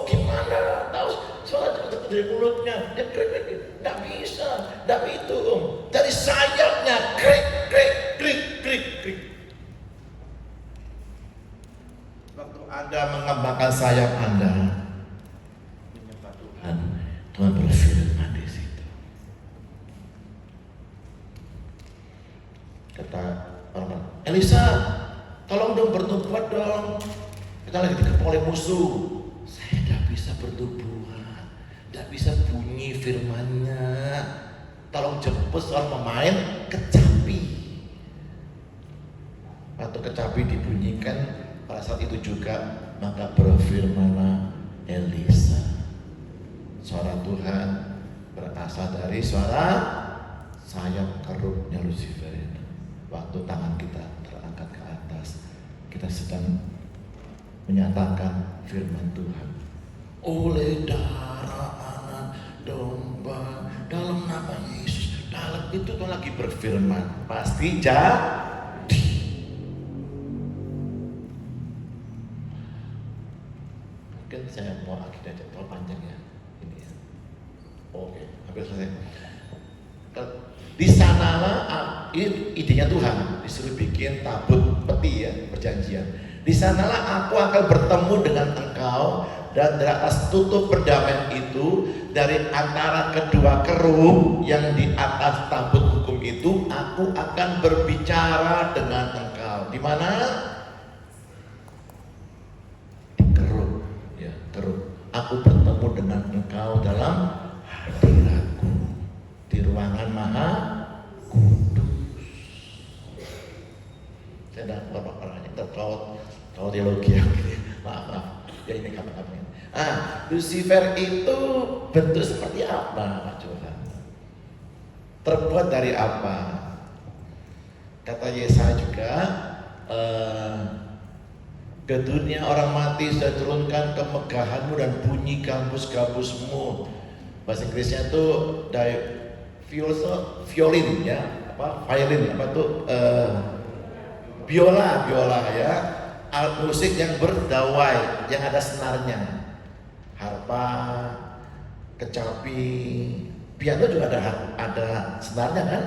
Gimana tahu suara jangkrik dari mulutnya? Ya, nggak bisa, nggak itu, dari sayapnya, krik krik krik krik krik. Waktu Anda mengembangkan sayap Anda menyembah Tuhan, Tuhan berfirman di situ. Kata orang, Elisa, bernubuat dong. Kita lagi dikepung oleh musuh. Saya tidak bisa bernubuat, tidak bisa bunyi firmannya. Tolong jemput soal pemain kecapi. Atau kecapi dibunyikan, pada saat itu juga maka berfirmanlah Elisa. Suara Tuhan berasal dari suara sayap kerupnya Lucifer itu. Waktu tangan kita terangkat ke atas, kita sedang menyatakan firman Tuhan. Oleh darah anak domba, dalam nama Yesus, dalam itu Tuhan lagi berfirman, pasti jadi. Mungkin saya mau akidah terlalu panjang ya ini ya. Oke, hampir selesai. Di sanalah idenya Tuhan, disuruh bikin tabut peti ya, perjanjian. Di sanalah aku akan bertemu dengan engkau, dan dari atas tutup perdamaian itu, dari antara kedua kerup yang di atas tabut hukum itu, aku akan berbicara dengan engkau. Di mana? Di kerup, ya kerup. Aku bertemu dengan engkau dalam hadiratku di ruangan maha kudus. Saya tidak orang-orangnya terlalu teologi ya, maaf ya, ini kapan-kapan. Lucifer itu bentuk seperti apa, Pak Johan? Terbuat dari apa? Kata Yesaya juga, ke dunia orang mati saya turunkan kemegahanmu dan bunyi gambus-gambusmu. Bahasa Inggrisnya itu violin ya, violin biola ya, alat musik yang berdawai, yang ada senarnya, harpa, kecapi, piano juga ada senarnya kan,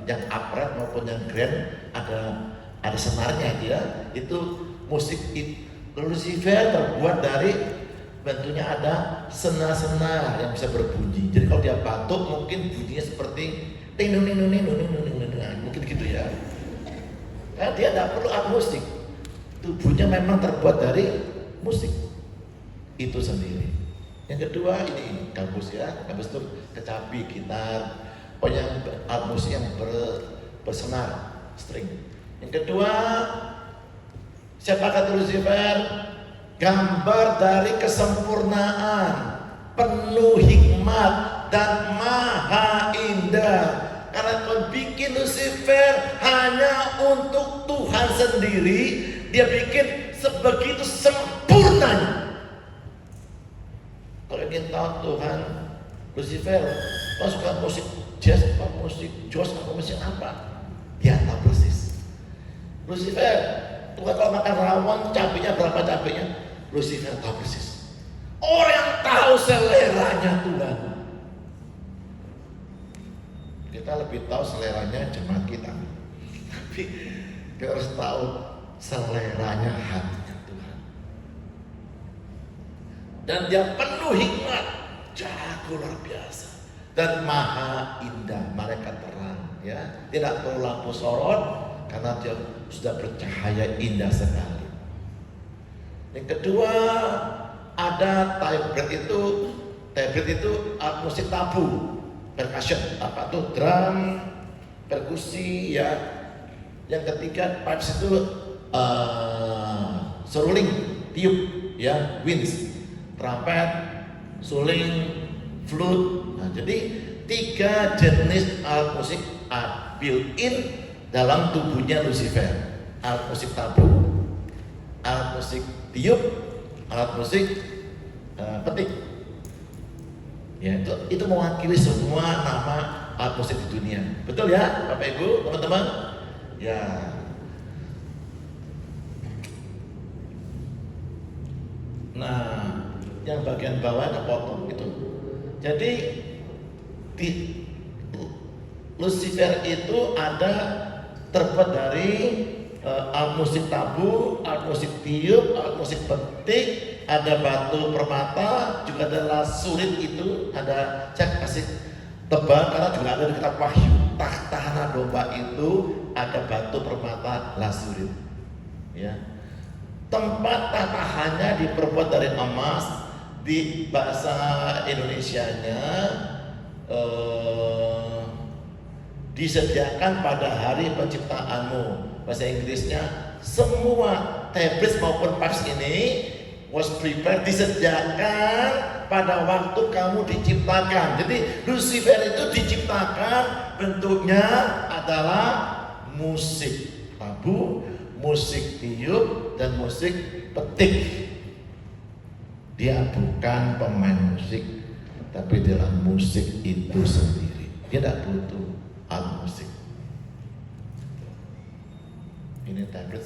yang upright maupun yang grand ada senarnya dia. Itu musik Lucifer terbuat dari bentuknya ada senar-senar yang bisa berbunyi. Jadi kalau dia batuk mungkin bunyinya seperti ting ning ning ning ning ning, mungkin gitu ya. Karena dia tidak perlu alat musik. Tubuhnya memang terbuat dari musik itu sendiri. Yang kedua ini gambus ya, gambus itu kecapi, gitar, yang alat musik yang bersenar, string. Yang kedua, siapa kata Lucifer? Gambar dari kesempurnaan, penuh hikmat dan maha indah. Karena Tuhan bikin Lucifer hanya untuk Tuhan sendiri, dia bikin sebegitu sempurnanya. Kalau ingin tahu Tuhan, Lucifer, kau suka musik jazz, apa musik jazz, apa musik apa? Dia tahu persis. Lucifer, Tuhan kalau makan rawon, cabenya berapa cabenya? Lucifer tahu persis. Orang tahu seleranya Tuhan. Kita lebih tahu seleranya jemaat kita, tapi kita harus tahu seleranya hatinya Tuhan. Dan dia penuh hikmat, jago luar biasa, dan maha indah, malaikat terang ya, tidak perlu lampu sorot karena dia sudah bercahaya indah sekali. Yang kedua, ada tablet itu alat musik tabu, percussion, apa tuh, drum, perkusi ya. Yang ketiga, pipes itu seruling, tiup ya, winds, trumpet, suling, flute. Nah, jadi 3 jenis alat musik built-in dalam tubuhnya Lucifer. Alat musik tabu, alat musik tiup, alat musik petik. Ya, itu mewakili semua nama alat musik di dunia. Betul ya, Bapak Ibu, teman-teman? Ya. Nah, yang bagian bawah kepotong itu. Jadi di Lucifer itu ada terbuat dari alat musik tabu, alat musik tiup, alat musik petik, ada batu permata, juga ada lasurit itu, ada, saya kasih tebal karena juga ada di kitab Wahyu, tahta anak domba itu ada batu permata lasurit. Ya. Tempat tatahannya diperbuat dari emas, di bahasa Indonesianya disediakan pada hari penciptaanmu. Bahasa Inggrisnya, semua tablets maupun pipes ini was prepared, disediakan pada waktu kamu diciptakan. Jadi Lucifer itu diciptakan bentuknya adalah musik tabu, musik tiup, dan musik petik. Dia bukan pemain musik, tapi dia musik itu sendiri. Dia tidak butuh alat musik. Ini tablet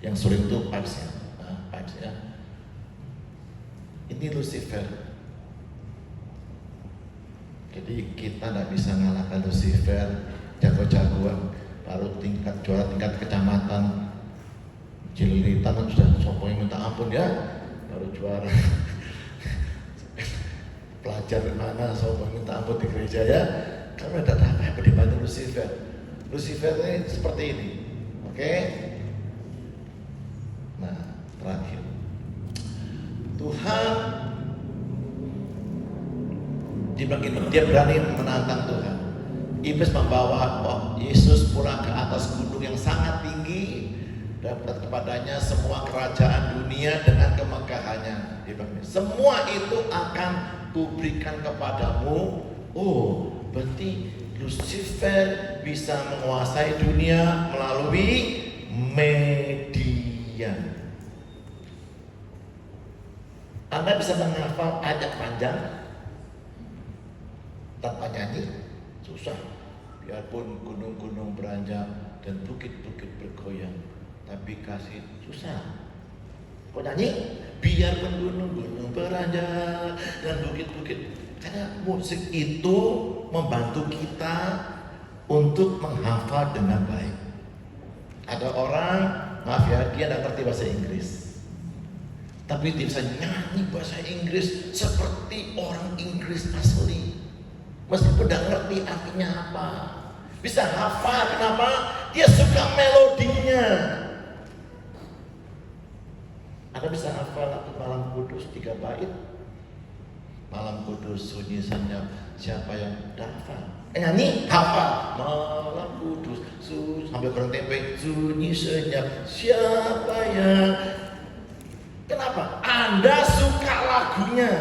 yang suling itu pipes ya. Ini Lucifer. Jadi kita tidak bisa ngalahkan Lucifer, jago-jagoan, baru tingkat juara tingkat kecamatan, Cililitan sudah soponya minta ampun ya, baru juara. Pelajar mana soponya minta ampun di gereja ya, karena tidak ada apa dibanding Lucifer. Lucifer ini seperti ini, oke? Nah, terakhir, Tuhan dia berani menantang Tuhan. Iblis membawa Yesus pulang ke atas gunung yang sangat tinggi, dan kepadanya semua kerajaan dunia dengan kemegahannya. Semua itu akan kuberikan kepadamu. Oh, berarti Lucifer bisa menguasai dunia melalui media. Anda bisa menghafal ayat panjang tanpa nyanyi? Susah. Biarpun gunung-gunung beranjak dan bukit-bukit bergoyang, tapi kasih susah. Kok nyanyi? Biarpun gunung-gunung beranjak dan bukit-bukit. Karena musik itu membantu kita untuk menghafal dengan baik. Ada orang, maaf ya, dia tidak ngerti bahasa Inggris, tapi dia bisa nyanyi bahasa Inggris seperti orang Inggris asli, meskipun tidak ngerti artinya apa. Bisa hafal, kenapa? Dia suka melodinya. Anda bisa hafal lagu Malam Kudus 3 bait. Malam Kudus sunyi senyap, siapa yang hafal? Nyanyi, hafal. Malam Kudus sampai bertempe, sunyi senyap, siapa yang... Kenapa? Anda suka lagunya.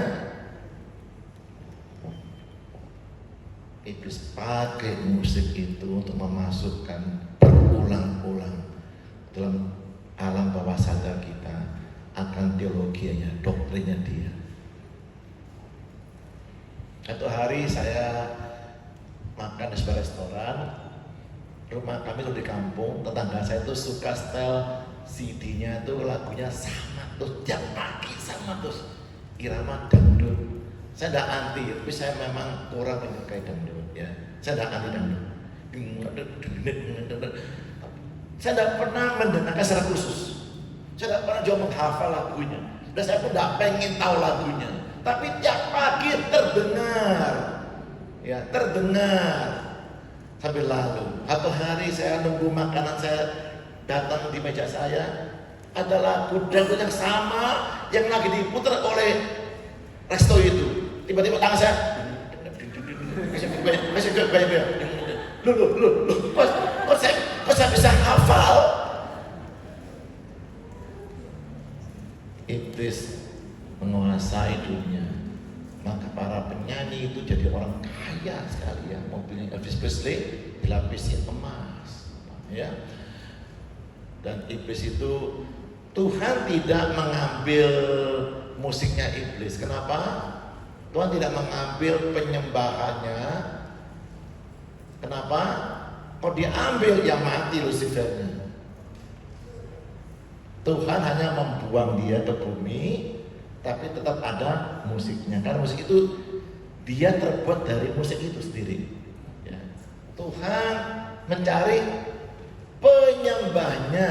Iblis pakai musik itu untuk memasukkan berulang-ulang dalam alam bawah sadar kita akan teologianya, doktrinnya dia. Satu hari saya makan di sebuah restoran, rumah kami itu di kampung, tetangga saya itu suka style CD-nya itu lagunya sama terus, tiap pagi sama terus, irama dangdut. Saya tidak anti, tapi saya memang kurang menyukai dangdut ya. Saya tidak anti dangdut. Saya tidak pernah mendengarkan secara khusus. Saya tidak pernah juga menghafal lagunya. Dan saya pun tidak pengen tahu lagunya. Tapi tiap pagi terdengar, ya terdengar sampai lalu. Satu hari saya nunggu makanan saya datang di meja saya, ada lagu dangdut yang sama yang lagi diputar oleh resto itu. Tiba-tiba tangan saya masih banyak. Loh, kok saya bisa hafal? Iblis menguasai dunia, maka para penyanyi itu jadi orang kaya sekali ya. Mobilnya Elvis Presley dilapisi emas, ya. Dan iblis itu, Tuhan tidak mengambil musiknya iblis. Kenapa? Tuhan tidak mengambil penyembahannya. Kenapa? Kok diambil yang mati Lucifernya? Tuhan hanya membuang dia ke bumi, tapi tetap ada musiknya. Karena musik itu dia terbuat dari musik itu sendiri. Ya. Tuhan mencari penyembahnya,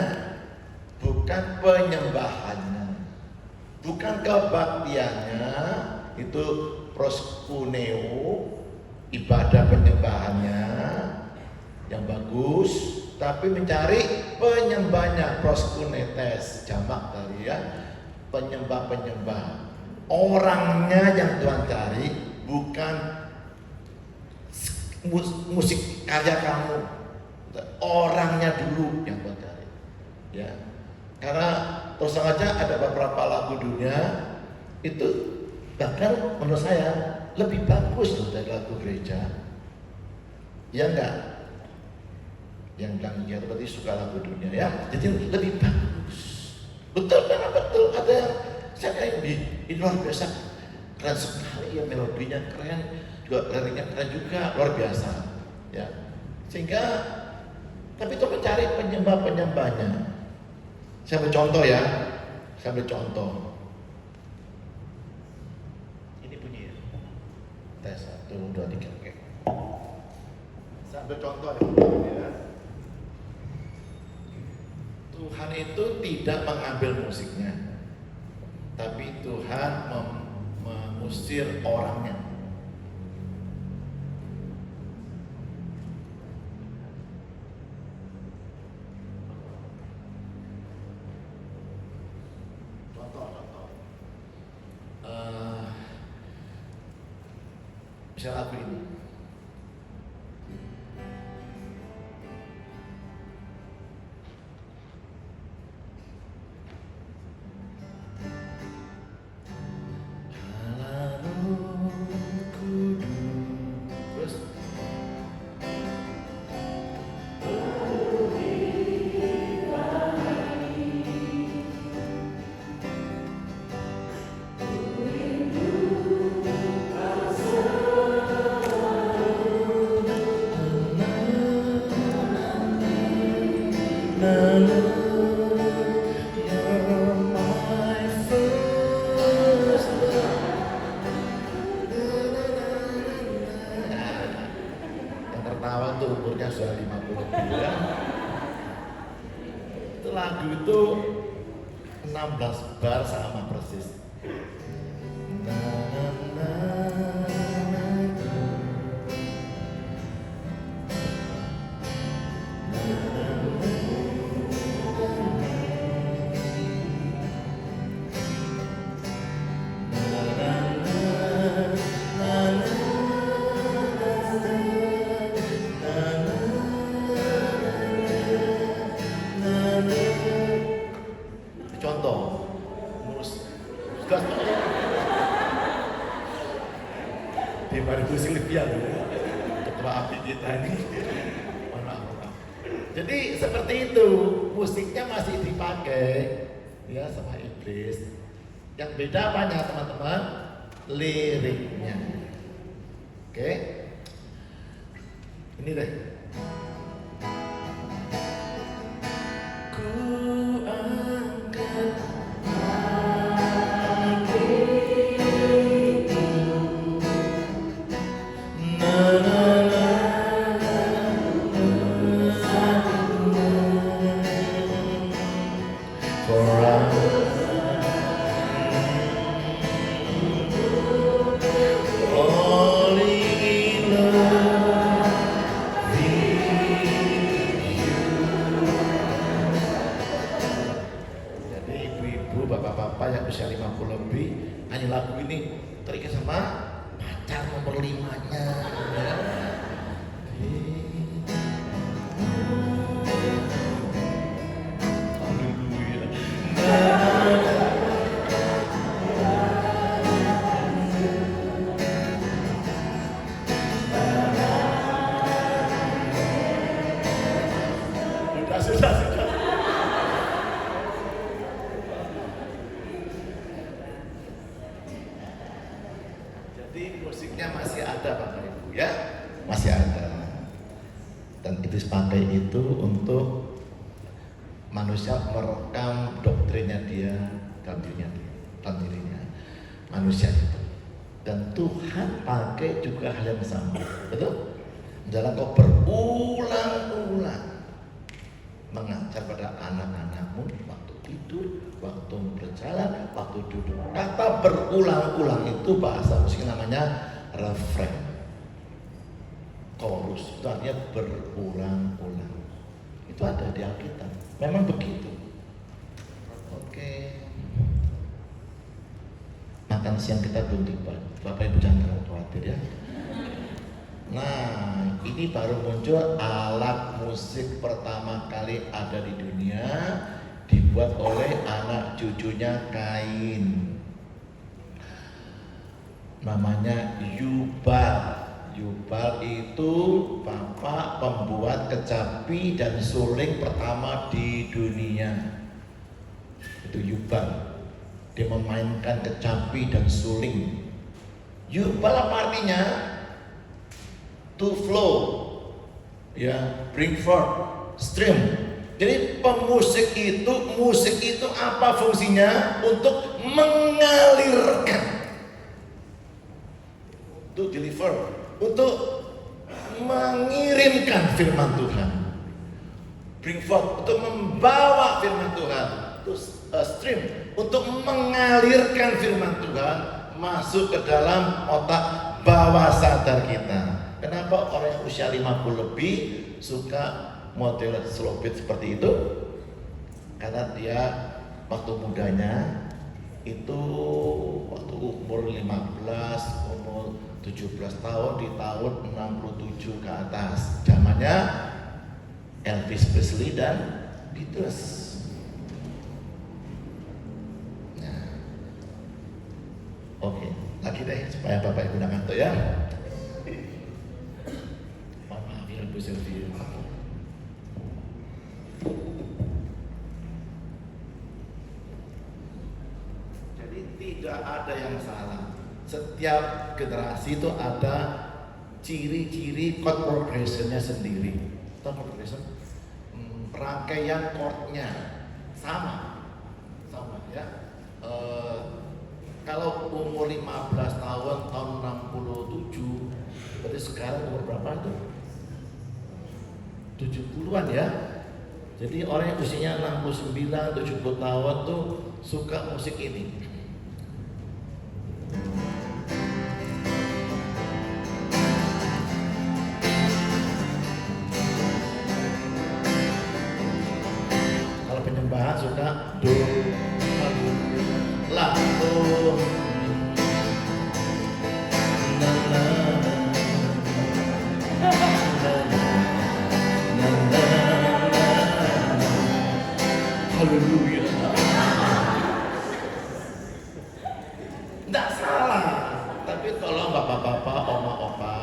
bukan penyembahannya, bukan kebaktiannya. Itu proskuneo, ibadah penyembahannya yang bagus, tapi mencari penyembahnya, proskunetes, jamak dari ya, penyembah-penyembah. Orangnya yang Tuhan cari, bukan musik karya kamu. Orangnya dulu yang Tuhan cari. Ya. Karena terus saja ada beberapa lagu dunia itu bahkan menurut saya lebih bagus loh dari lagu gereja. Ya enggak? Yang bilang iya berarti suka lagu dunia ya. Jadi lebih bagus. Betul kan? Betul. Ada yang saya kayak ini luar biasa, keren sekali ya, melodinya keren, juga liriknya keren juga, luar biasa. Ya. Sehingga tapi itu mencari penyembah-penyembahnya. Saya ambil contoh ya. Saya ambil contoh. Ini bunyi ya. Tes 1, 2, 3, oke. Saya ambil contoh ya. Tuhan itu tidak mengambil musiknya, tapi Tuhan mengusir orangnya. Bisa lagu ini. Umurnya sudah 50 ya. Itu lagu itu 16 bar sama persis. Contoh, di Maribu Silvia ketua api kita ini. Jadi seperti itu, musiknya masih dipakai ya sama iblis. Yang beda apanya teman-teman? Liriknya. Oke, ini deh. Bapak-bapak yang usia 50 lebih nyanyi lagu ini terikat sama pacar nomor 5-nya ya. Sudah. Musiknya masih ada Bapak Ibu ya, masih ada. Dan itu dipakai itu untuk manusia merekam doktrinnya dia dalam dirinya manusia itu. Dan Tuhan pakai juga hal yang sama, betul? Dalam kau berulang-ulang mengajar pada anak-anakmu waktu tidur, waktu berjalan, waktu duduk. Kata berulang-ulang itu bahasa musik namanya refrain. Chorus itu artinya berulang-ulang. Itu ada di Alkitab. Memang begitu. Oke. Makan siang kita belum tiba. Bapak Ibu jangan terlalu khawatir ya. Nah, ini baru muncul alat musik pertama kali ada di dunia, dibuat oleh anak cucunya Kain. Namanya Yubal. Yubal itu bapak pembuat kecapi dan suling pertama di dunia. Itu Yubal. Dia memainkan kecapi dan suling. Yubal apa artinya? To flow, ya, bring forth, stream. Jadi pemusik itu, musik itu apa fungsinya? Untuk mengalirkan, to deliver, untuk mengirimkan firman Tuhan. Bring forth, untuk membawa firman Tuhan. To stream, untuk mengalirkan firman Tuhan masuk ke dalam otak bawah sadar kita. Kenapa orang yang usia 50 lebih suka model slow beat seperti itu? Karena dia waktu mudanya itu waktu umur 15, umur 17 tahun di tahun 67 ke atas. Zamannya Elvis Presley dan Beatles. Nah, oke, lagi deh supaya Bapak Ibu ngantuk ya. Bu Sylvia. Jadi tidak ada yang salah. Setiap generasi itu ada ciri-ciri chord progressionnya sendiri. Chord progression, rangkaian chordnya sama ya. Kalau umur 15 tahun, tahun 67, berarti sekarang umur berapa itu? 70-an ya. Jadi orang yang usianya 69, 70 tahun tuh suka musik ini. Kalau penyembahan suka do, la, do, na, na, haleluya. Nggak salah. Tapi tolong bapak-bapak, oma-oma,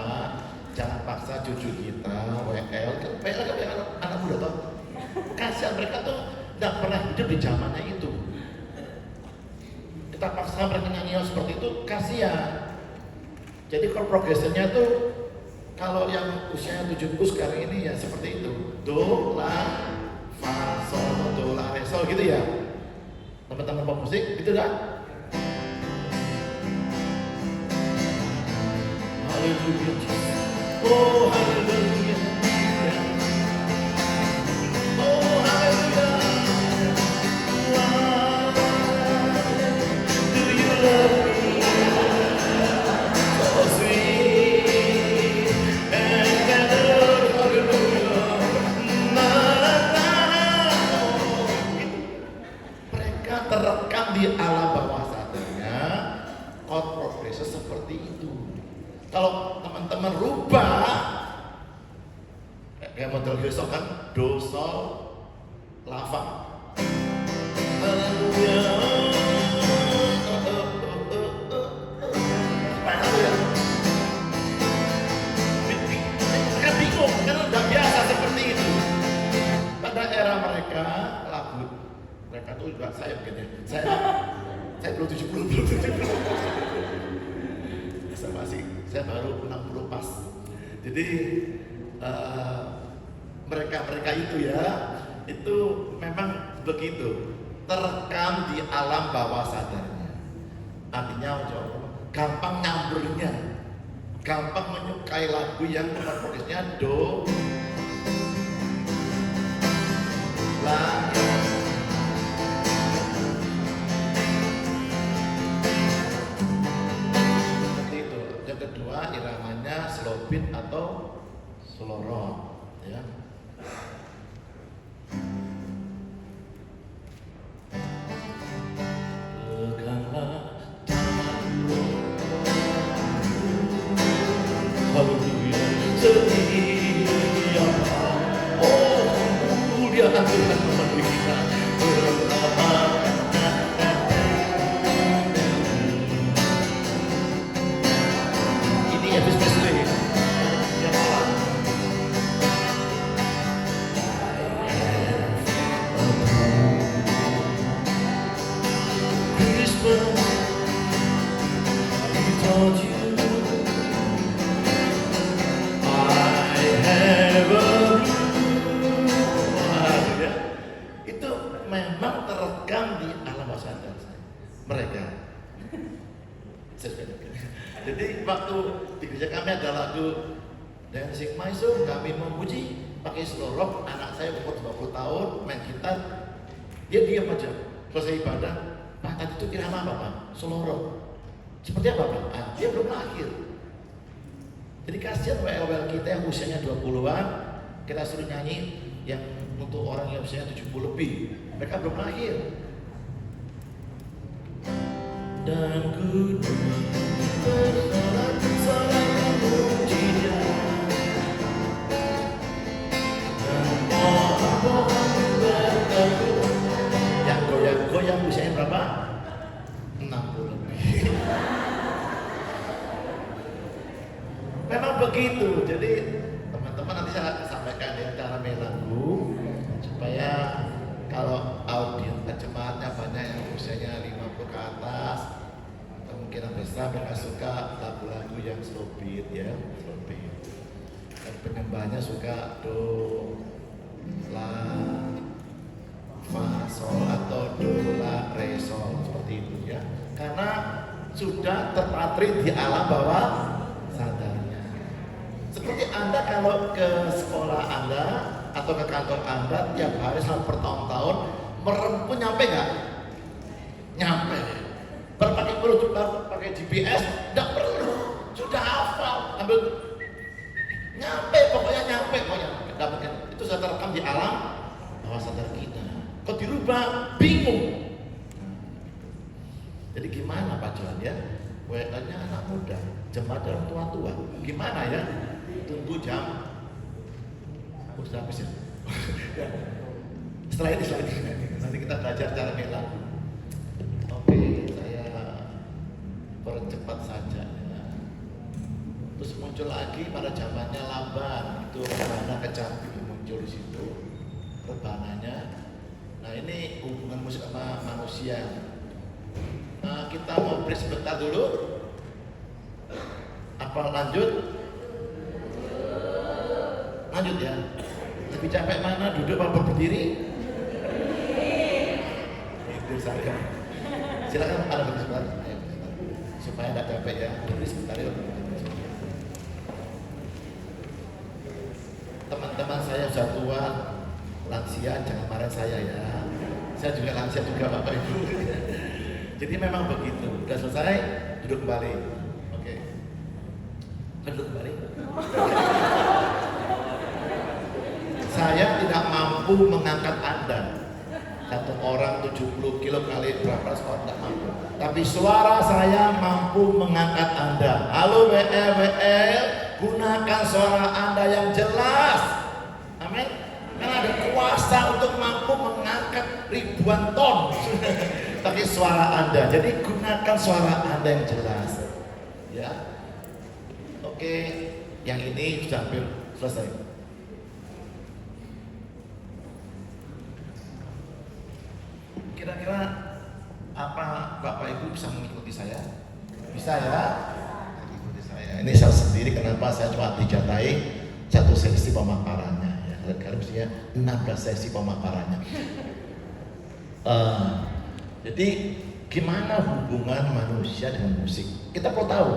jangan paksa cucu kita WL kan anak muda toh. Kasihan mereka tuh nggak pernah hidup di zamannya itu. Kita paksa mereka nyanyi seperti itu, kasihan. Jadi kalau progresnya tuh kalau yang usianya 70 sekarang ini ya seperti itu. Do, la, fa, sol, do, la, re, sol gitu ya. Teman-teman pemusik gitu kan? Haleluya. Oh haleluya. Oh haleluya. Do you love me? So sweet and tender. Haleluya. Mereka terekam di alam bawah sadarnya chord progression seperti itu. Kalau teman-teman rubah kayak model besok kan do, sol, la, fa. Haleluya. Kan bingung karena udah biasa seperti itu. Pada era mereka lagu mereka tuh juga saya begini. Saya belum 70. Saya baru 60 pas. Jadi mereka itu ya itu memang begitu terekam di alam bawah sadarnya. Artinya gampang nyambernya, gampang menyukai lagu yang progresnya do, la. Kedua iramanya slow beat atau slow rock ya. setia. Oh, muliakan Tuhan memberi kita bersama. Ini Elvis Presley. Yang malam. Christmas, he told you I have a blue. Itu memang terekam di alam bawah sadar mereka. Jadi waktu di gereja kami ada lagu Dancing My Soul, kami memuji pakai slow rock. Anak saya umur 20 tahun main gitar, dia diam aja. Selesai ibadah, Pak tadi itu irama apa Pak? Slow rock. Seperti apa Pak? Dia belum lahir. Jadi kasihan WL kita yang usianya 20-an, kita suruh nyanyi yang untuk orang yang usianya 70 lebih. Mereka belum lahir. Dan ku bersorak-sorak memuji Dia, dan pohon-pohon berteduh. Yang goyang-goyang usianya berapa? 60 lebih. Memang begitu. Jadi teman-teman nanti saya sampaikan ya cara main lagu supaya kalau audiens jemaatnya banyak yang usianya 50 ke atas, kemungkinan besar mereka suka lagu-lagu yang slow beat ya, slow beat. Dan penyembahnya suka do, la, fa, sol atau do, la, re, sol seperti itu ya. Karena sudah terpatri di alam bawah sadarnya. Seperti Anda kalau ke sekolah Anda atau ke kantor Anda tiap hari selama bertahun-tahun merempuh, nyampe nggak? Nyampe. Berpakai bluetooth, pakai GPS, nggak perlu, sudah hafal, ambil nyampe, pokoknya nyampe. Itu sudah terekam di alam bawah sadar kita. Kok dirubah? Bingung. Jadi gimana Pak Johan ya? WA-nya anak muda, jemaat orang tua-tua, gimana ya? Tunggu jam. Sudah habis ya? Setelah ini nanti kita belajar cara mela. Oke, saya percepat saja ya. Terus muncul lagi pada zamannya Laban, itu rebana kecantikan muncul di situ, rebananya. Nah ini hubungan musik sama manusia. Nah, kita mau break sebentar dulu. Apa lanjut? Lanjut ya. Lebih capek mana, duduk apa berdiri? Itu saya. Silakan ada berdiri sebentar. Supaya tidak capek ya. Berdiri sebentar ya. Teman-teman saya sudah tua, lansia, jangan marah saya ya. Saya juga lansia juga Bapak Ibu. Jadi memang begitu. Sudah selesai, duduk kembali. Oke. Duduk kembali. Saya tidak mampu mengangkat Anda. Satu orang 70 kilo kali berapa orang tidak mampu. Tapi suara saya mampu mengangkat Anda. Halo WL, gunakan suara Anda yang jelas. Amin. Karena ada kuasa untuk mampu mengangkat ribuan ton. Tapi suara Anda. Jadi gunakan suara Anda yang jelas. Ya. Oke, yang ini sudah hampir selesai. Kira-kira apa Bapak Ibu bisa mengikuti saya? Bisa ya? Mengikuti saya. Ini saya sendiri kenapa saya cuma dijatai satu sesi pemaparannya ya. Karena mestinya 16 sesi pemaparannya. Jadi gimana hubungan manusia dengan musik? Kita perlu tahu.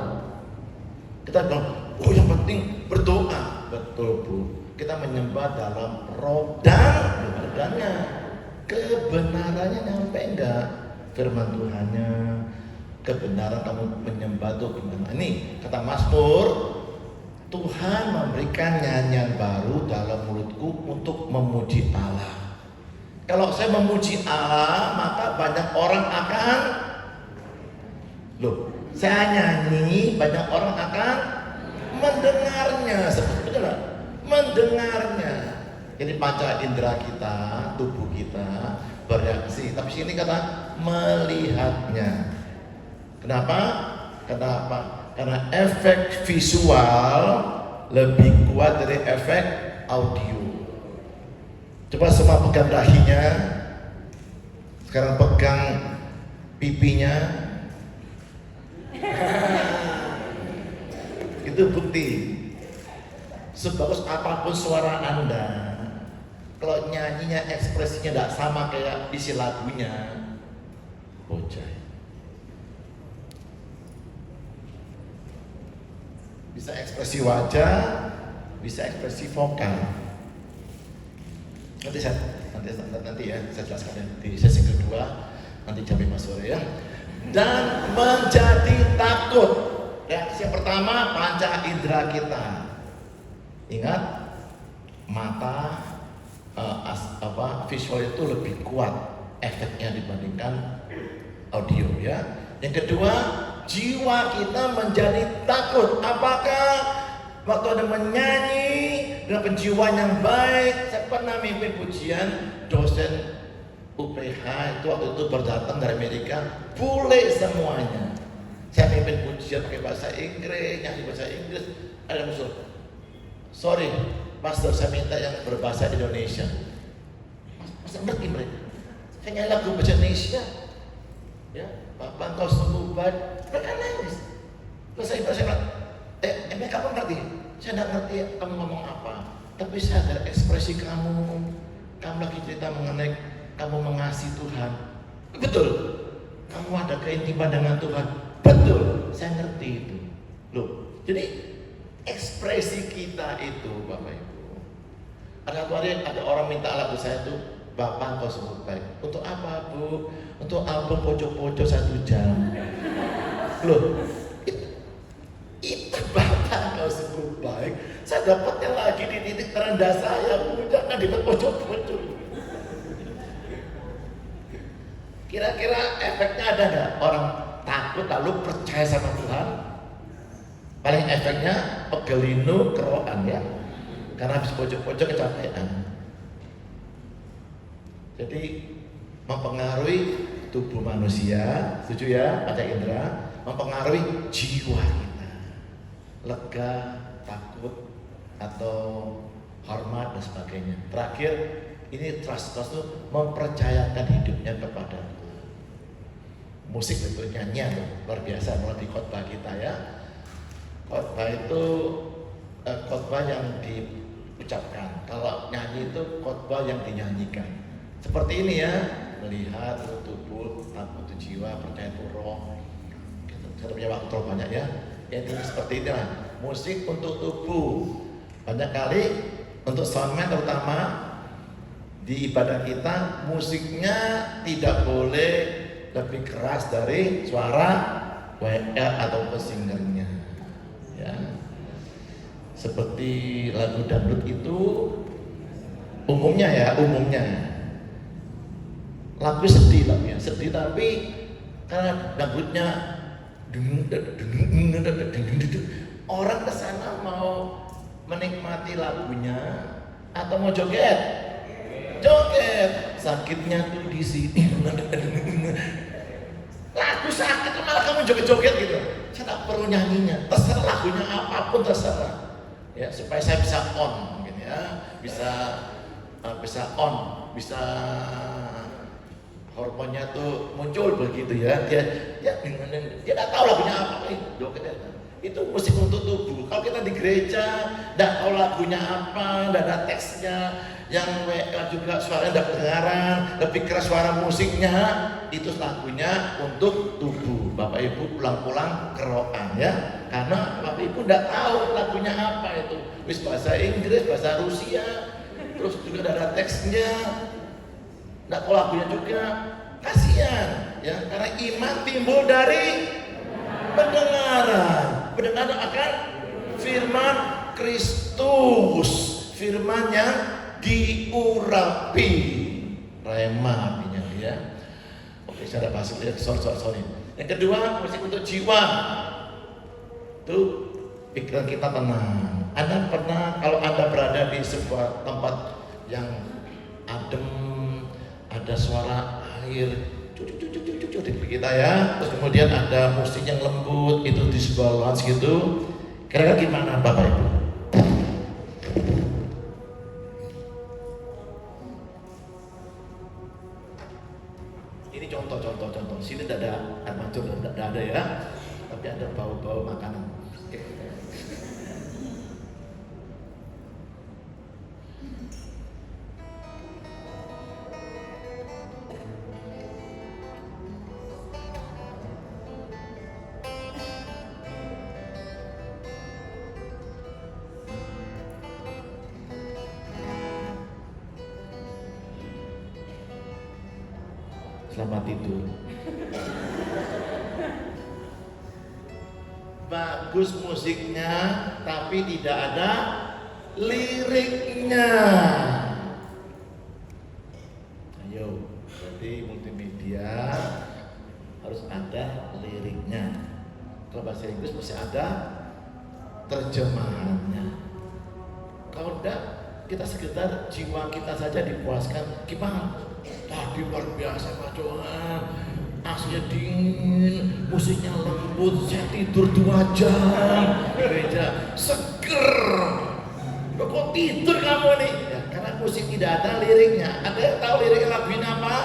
Kita bilang, oh yang penting berdoa. Betul Bu. Kita menyembah dalam roh dan kebenarannya. Kebenarannya nyampe enggak? Firman Tuhannya, kebenaran kamu menyembah itu gimana? Ini kata Mazmur, Tuhan memberikan nyanyian baru dalam mulutku untuk memuji Allah. Kalau saya memuji Allah, maka banyak orang akan saya nyanyi, banyak orang akan mendengarnya. Sebetulnya Jadi panca indera kita, tubuh kita bereaksi. Tapi sini kata melihatnya. Kenapa? Karena efek visual lebih kuat dari efek audio. Coba semua pegang dahinya. Sekarang pegang pipinya. Itu bukti. Sebagus apapun suara Anda, kalau nyanyinya ekspresinya tidak sama kayak isi lagunya, bocah. Bisa ekspresi wajah, bisa ekspresi vokal. Nanti ya, saya jelaskan di sesi kedua, nanti jam 5 sore ya. Dan menjadi takut. Reaksi yang pertama, panca indera kita. Ingat, mata, visual itu lebih kuat efeknya dibandingkan audio ya. Yang kedua, jiwa kita menjadi takut. Apakah waktu Anda menyanyi dengan penjiwaan yang baik? Saya pernah mimpin pujian, dosen UPH itu waktu itu berdatang dari Amerika, bule semuanya. Saya mimpin pujian pakai bahasa Inggris, nyanyi bahasa Inggris, ada musuh. Sorry, pastor, saya minta yang berbahasa Indonesia. Masa ngerti mereka? Saya nyanyi lagu bahasa Indonesia. Ya, Bapak engkau sungguh baik. Mereka nangis. Terus saya bilang, kamu ngerti? Saya tidak ngerti kamu ngomong apa. Tapi saya ada ekspresi kamu lagi cerita mengenai kamu mengasihi Tuhan. Betul. Kamu ada keintiman dengan Tuhan. Betul. Saya ngerti itu. Loh, jadi ekspresi kita itu, Bapak Ibu. Ada hari ada orang minta lagu saya itu, Bapak engkau sungguh baik. Untuk apa, Bu? Untuk album pojok-pojok 1 jam. Loh, itu Bapak engkau sungguh baik. Saya dapatnya lagi di titik terendah saya, Bu. Jangan di pojok-pojok. Kira-kira efeknya ada nggak? Orang takut lalu percaya sama Tuhan? Paling efeknya pegelinu keroan ya, karena habis pojok-pojok kecapean. Jadi mempengaruhi tubuh manusia, setuju ya, panca indera, mempengaruhi jiwa kita, lega, takut, atau hormat dan sebagainya. Terakhir, ini trust itu mempercayakan hidupnya kepada Tuhan. Musik itu nyanyian luar biasa melalui khotbah kita ya. Khotbah itu khotbah yang diucapkan. Kalau nyanyi itu khotbah yang dinyanyikan. Seperti ini ya, melihat tubuh, takut itu jiwa, percaya itu roh. Kita punya waktu terlalu banyak ya. Ini seperti ini lah. Musik untuk tubuh. Banyak kali untuk soundman terutama di ibadah kita, musiknya tidak boleh lebih keras dari suara WL atau singernya. Ya, seperti lagu dangdut itu umumnya lagu sedih tapi karena dangdutnya orang kesana mau menikmati lagunya atau mau joget, sakitnya tuh di sini. Lagu sakit malah kamu joget-joget gitu. Saya tak perlu nyanyinya, terserah lagunya apapun terserah. Ya, supaya saya bisa on mungkin ya, bisa hormonnya tuh muncul begitu ya. Dia tidak tahu lagunya apa, joget ya. Itu musik untuk tubuh. Kalau kita di gereja, tidak tahu lagunya apa, tidak ada teksnya, yang WA juga suaranya tidak kedengaran, lebih keras suara musiknya, itu lagunya untuk tubuh. Bapak Ibu pulang-pulang keroan ya, karena Bapak Ibu tidak tahu lagunya apa itu. Wis bahasa Inggris, bahasa Rusia, terus juga tidak ada teksnya, tidak tahu lagunya juga, kasihan ya, karena iman timbul dari pendengaran akan firman Kristus, firman yang diurapi, rema artinya ya. Oke, saya ada bahasa ya, sorry. Yang kedua, musik untuk jiwa. Tuh pikiran kita tenang. Anda pernah, kalau Anda berada di sebuah tempat yang adem, ada suara air di kita ya. Terus kemudian ada musik yang lembut itu di sebuah lounge gitu. Kira-kira gimana Bapak Ibu? Ini contoh. Sini tidak ada armatur, tidak ada ya. Tapi ada bau-bau makanan. Oke. Selamat tidur. Bagus musiknya, tapi tidak ada liriknya. Ayo, berarti multimedia harus ada liriknya. Kalau bahasa Inggris mesti ada terjemahannya. Kalau enggak, kita sekedar jiwa kita saja dipuaskan. Gimana? Tadi luar biasa Pak Johan, AC-nya dingin, musiknya lembut, saya tidur 2 jam di gereja, seger. Loh, kok tidur kamu nih? Ya, karena musik tidak ada liriknya. Ada yang tahu liriknya lagu ini apa?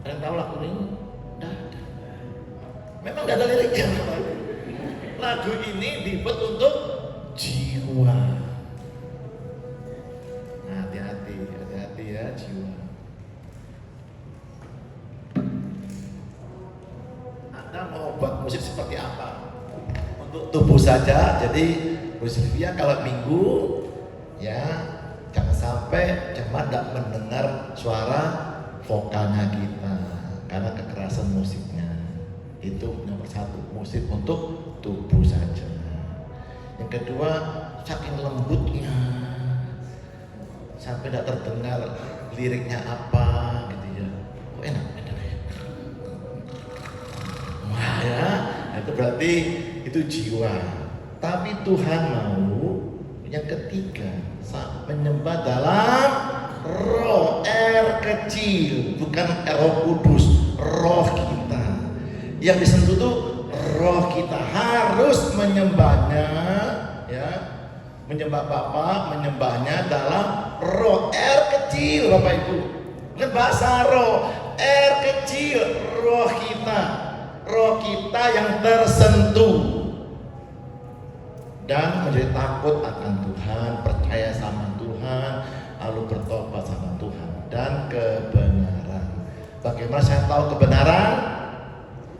Ada yang tahu lagu ini? Memang gak ada liriknya. Lagu ini dibuat untuk jiwa. Nah, hati-hati ya jiwa. Anda mau buat musik seperti apa? Untuk tubuh saja. Jadi Bu Sylvia kalau minggu ya jangan sampai jemaat tidak mendengar suara vokalnya kita karena kekerasan musiknya. Itu nomor 1, musik untuk tubuh saja. Yang kedua, saking lembutnya sampai tidak terdengar liriknya apa gitu ya. Oh enak. Wah ya, itu berarti itu jiwa. Tapi Tuhan mau yang ketiga, menyembah dalam roh, R kecil, bukan Roh Kudus, roh kita. Yang disentuh tuh roh kita, harus menyembahnya ya, menyembah Bapa, menyembahnya dalam roh, R kecil Bapak Ibu, bukan bahasa roh, R kecil, roh kita yang tersentuh dan menjadi takut akan Tuhan, percaya sama Tuhan, lalu bertobat sama Tuhan dan kebenaran. Bagaimana saya tahu kebenaran?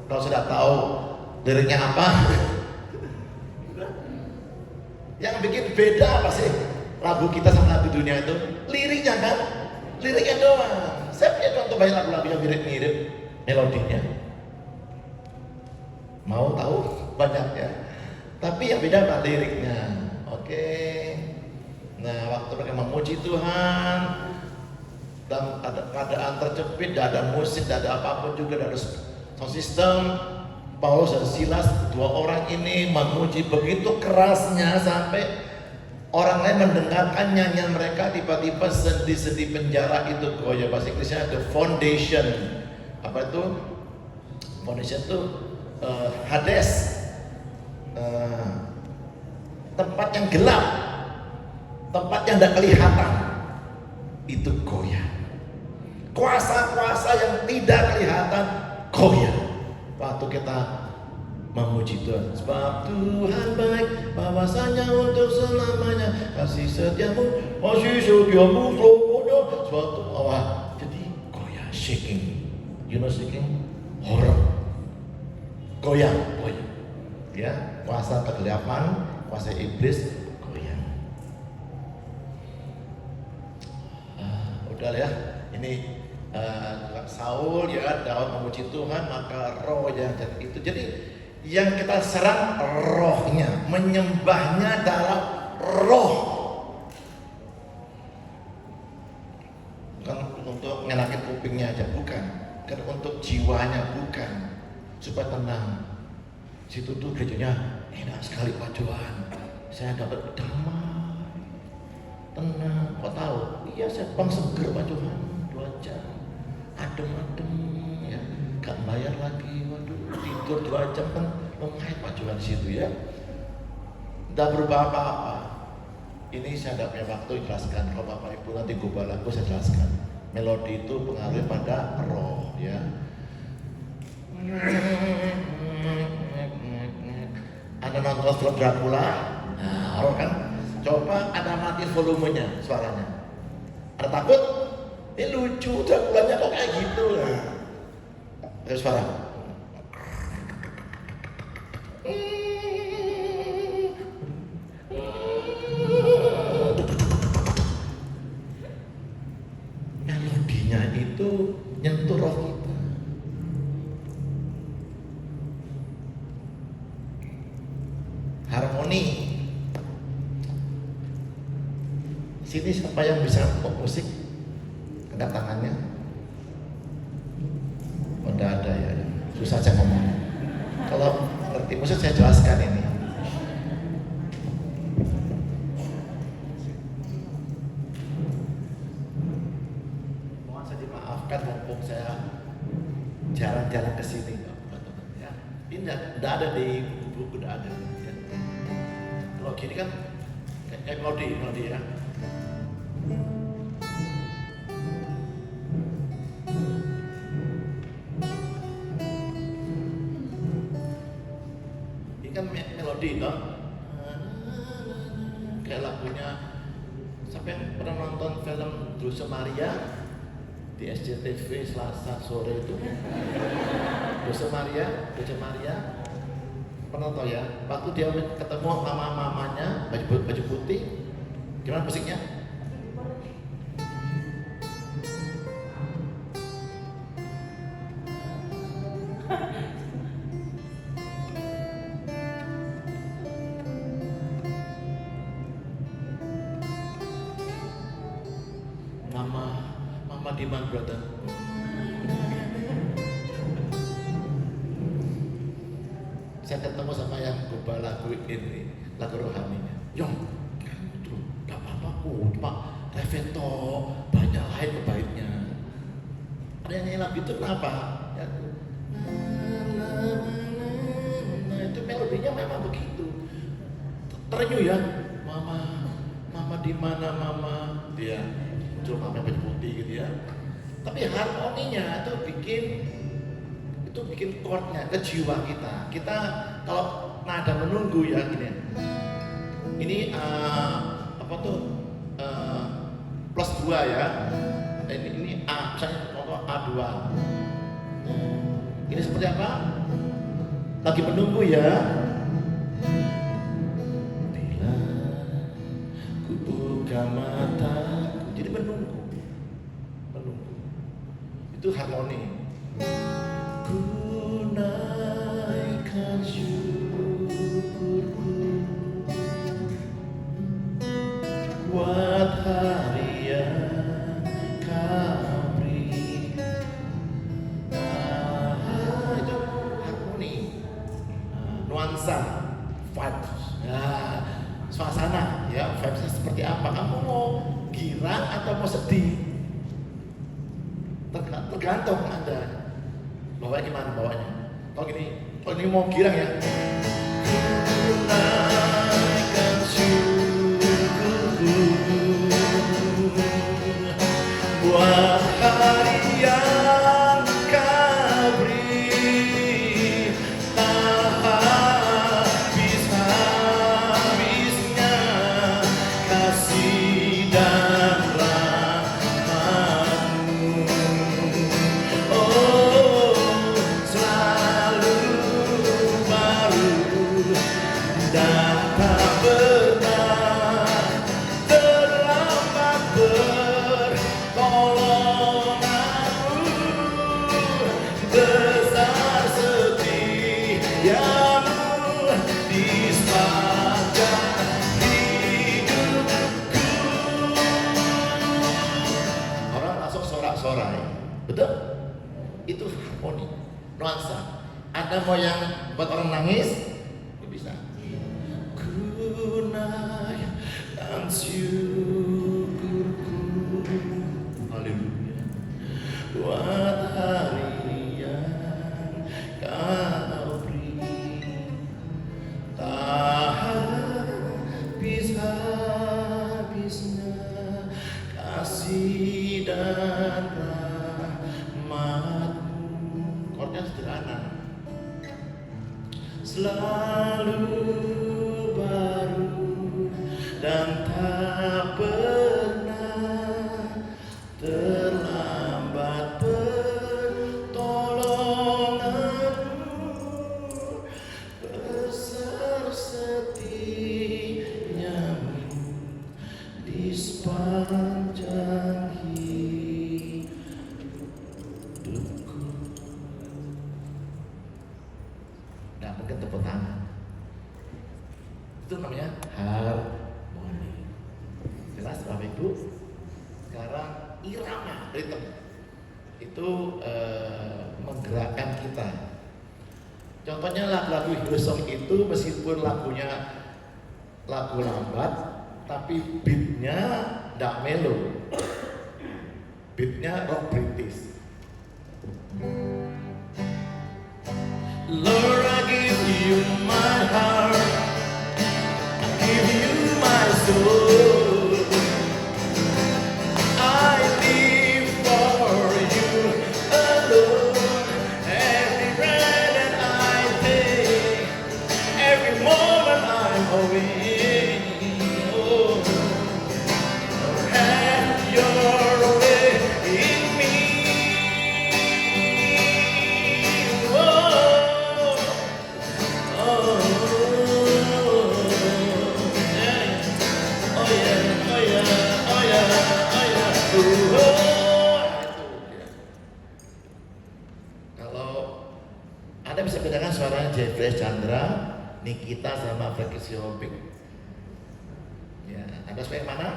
Kalau sudah tahu liriknya apa, yang bikin beda apa sih lagu kita sama lagu dunia itu? Liriknya kan, liriknya doang. Saya punya contoh banyak lagu-lagu yang mirip-mirip melodinya. Mau tahu? Banyak ya. Tapi yang beda apa liriknya? Oke. Nah, waktu mereka memuji Tuhan dalam keadaan terjepit, tidak ada musik, tidak ada apapun juga, tidak ada sound system, Paulus dan Silas, 2 orang ini memuji begitu kerasnya sampai orang lain mendengarkan nyanyian mereka, tiba-tiba sendi-sendi penjara itu goyah. Bahasa Inggrisnya the foundation. Apa itu? Foundation itu Hades, tempat yang gelap, tempat yang tidak kelihatan, itu goyah. Kuasa-kuasa yang tidak kelihatan goyah waktu kita memuji Tuhan. Sebab Tuhan baik, bahwasanya untuk selamanya, kasih setiamu selamanya. Suatu awal jadi goyah, shaking. You know shaking? Horror. Goyang. Ya, kuasa kegelapan, kuasa iblis goyang. Udah ya, ini Saul ya, Daud memuji Tuhan, maka roh yang itu. Jadi yang kita serang rohnya, menyembahnya dalam roh, bukan untuk ngenakin kupingnya aja, bukan. bukan untuk jiwanya, bukan, supaya tenang. Situ tuh gerejanya enak sekali Pak Johan, saya dapat damai, tenang. Kok tahu? Iya, saya bang seger Pak Johan, 2 jam, adem-adem ya, gak bayar lagi. Waduh, tidur 2 jam kan lumayan Pak Johan di situ ya. Tidak berubah apa-apa. Ini saya tidak punya waktu jelaskan. Kalau Bapak Ibu nanti gubah lagu saya jelaskan. Melodi itu pengaruh pada roh ya. Anda nonton film Dracula, nah, roh kan. Coba Anda mati volumenya, suaranya. Ada takut? Ini lucu, Draculanya kok kayak gitu lah. Ada suara. Melodinya itu nyentuh roh kita. Harmoni. Sini siapa yang bisa musik? Angkat tangannya. Udah ada ya. Susah saya ngomong. Kalau ngerti musik saya jelaskan ini. Mohon saya dimaafkan mumpung saya jalan-jalan ke sini, ya. Ini tidak ada di buku, tidak ada. Ya. Kalau gini kan kayak melodi ya. Ini kan melodi toh. Kayak lagunya, sampai pernah nonton film Dulce Maria di SCTV Selasa sore itu. Dulce Maria pernah tahu ya, waktu dia ketemu sama mamanya baju putih, gimana musiknya? Mama di mana brother? Saya ketemu sama yang gubah lagu ini, lagu rohaninya. Yong, itu gak apa-apa kok, cuma Reveto banyak lain kebaiknya. Ada yang nyanyi lagu itu kenapa? Ya, nah itu melodinya memang begitu. Terenyuh ya, mama di mana mama? Dia muncul mama baju putih gitu ya. Tapi harmoninya itu bikin chordnya ke jiwa kita. Kita kalau nada menunggu ya gini. Ini apa tuh plus 2 ya. Ini A, misalnya contoh A2. Ini seperti apa? Lagi menunggu ya. Bila ku buka mataku, jadi menunggu. Itu harmoni. Ku naikkan syukurku buat hari yang kau beri. Itu harmoni, nuansa, vibes, suasana ya, vibesnya seperti apa? Kamu mau girang atau mau sedih? Tergantung Anda bawanya gimana bawanya. Kalau ini mau girang ya. Naikkan syukurku buat hari yang kau beri, tak habis-habisnya kasih dan rahmat-Mu. Oh, selalu baru dan tak pernah terlambat pertolongan-Mu. Besar setiamu di sepanjang hidupku. Orang langsung sorak-sorai, betul? itu harmoni, nuansa. Ada mau yang buat orang nangis, ya bisa. Kunai dan syukurku, haleluya, buat hari yang Kau beri, tak habis-habisnya kasih dan rahmat-Mu. Chordnya sederhana, selalu baru dan tak pernah terlambat pertolongan-Mu, besar setianya-Mu di sepanjang hidupku. Nah, mungkin tepuk tangan. Itu namanya harmoni. Jelas Bapak Ibu? Sekarang irama, ritme itu menggerakkan kita. Contohnya lagu-lagu Hillsong itu meskipun lagunya lagu lambat, tapi beatnya nggak melo, beatnya rock British. Lord, I give you my heart, I give you my soul, I live for you alone. Every breath that I take, every moment I'm away, oh, have your way in me. Oh, oh, yeah. Oh yeah, oh yeah, oh yeah, oh yeah. Kalau Anda bisa bedakan suaranya Jeffrey Chandra, Nikita sama Frankie Sihombing. Ya, Anda suka yang mana?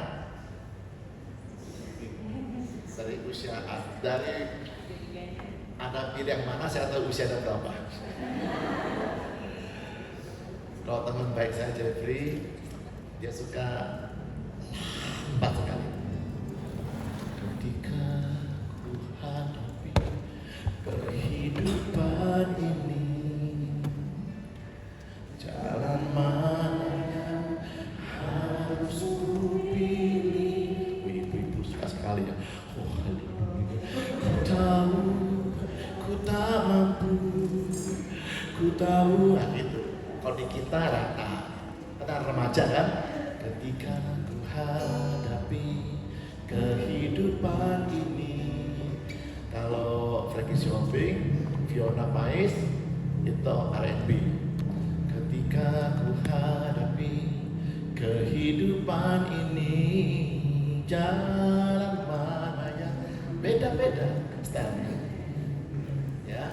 Dari usia, dari Anda pilih yang mana? Saya tahu usia Anda berapa. Kalau teman baik saya Jeffrey, dia suka lambat sekali. Ketika ku hadapi kehidupan ini, jalan mana yang harus ku pilih? Ibu-ibu suka sekali ya. Oh, haleluya. Ku tahu, ku tak mampu, ku tahu. Nah, gitu. Kalau di kita rata, kita remaja kan? Ketika ku hadapi kehidupan ini. Kalau Frankie Sihombing, Fiona Pais itu R&B. Ketika ku hadapi kehidupan ini, jalan mana yang beda-beda stylenya. Ya,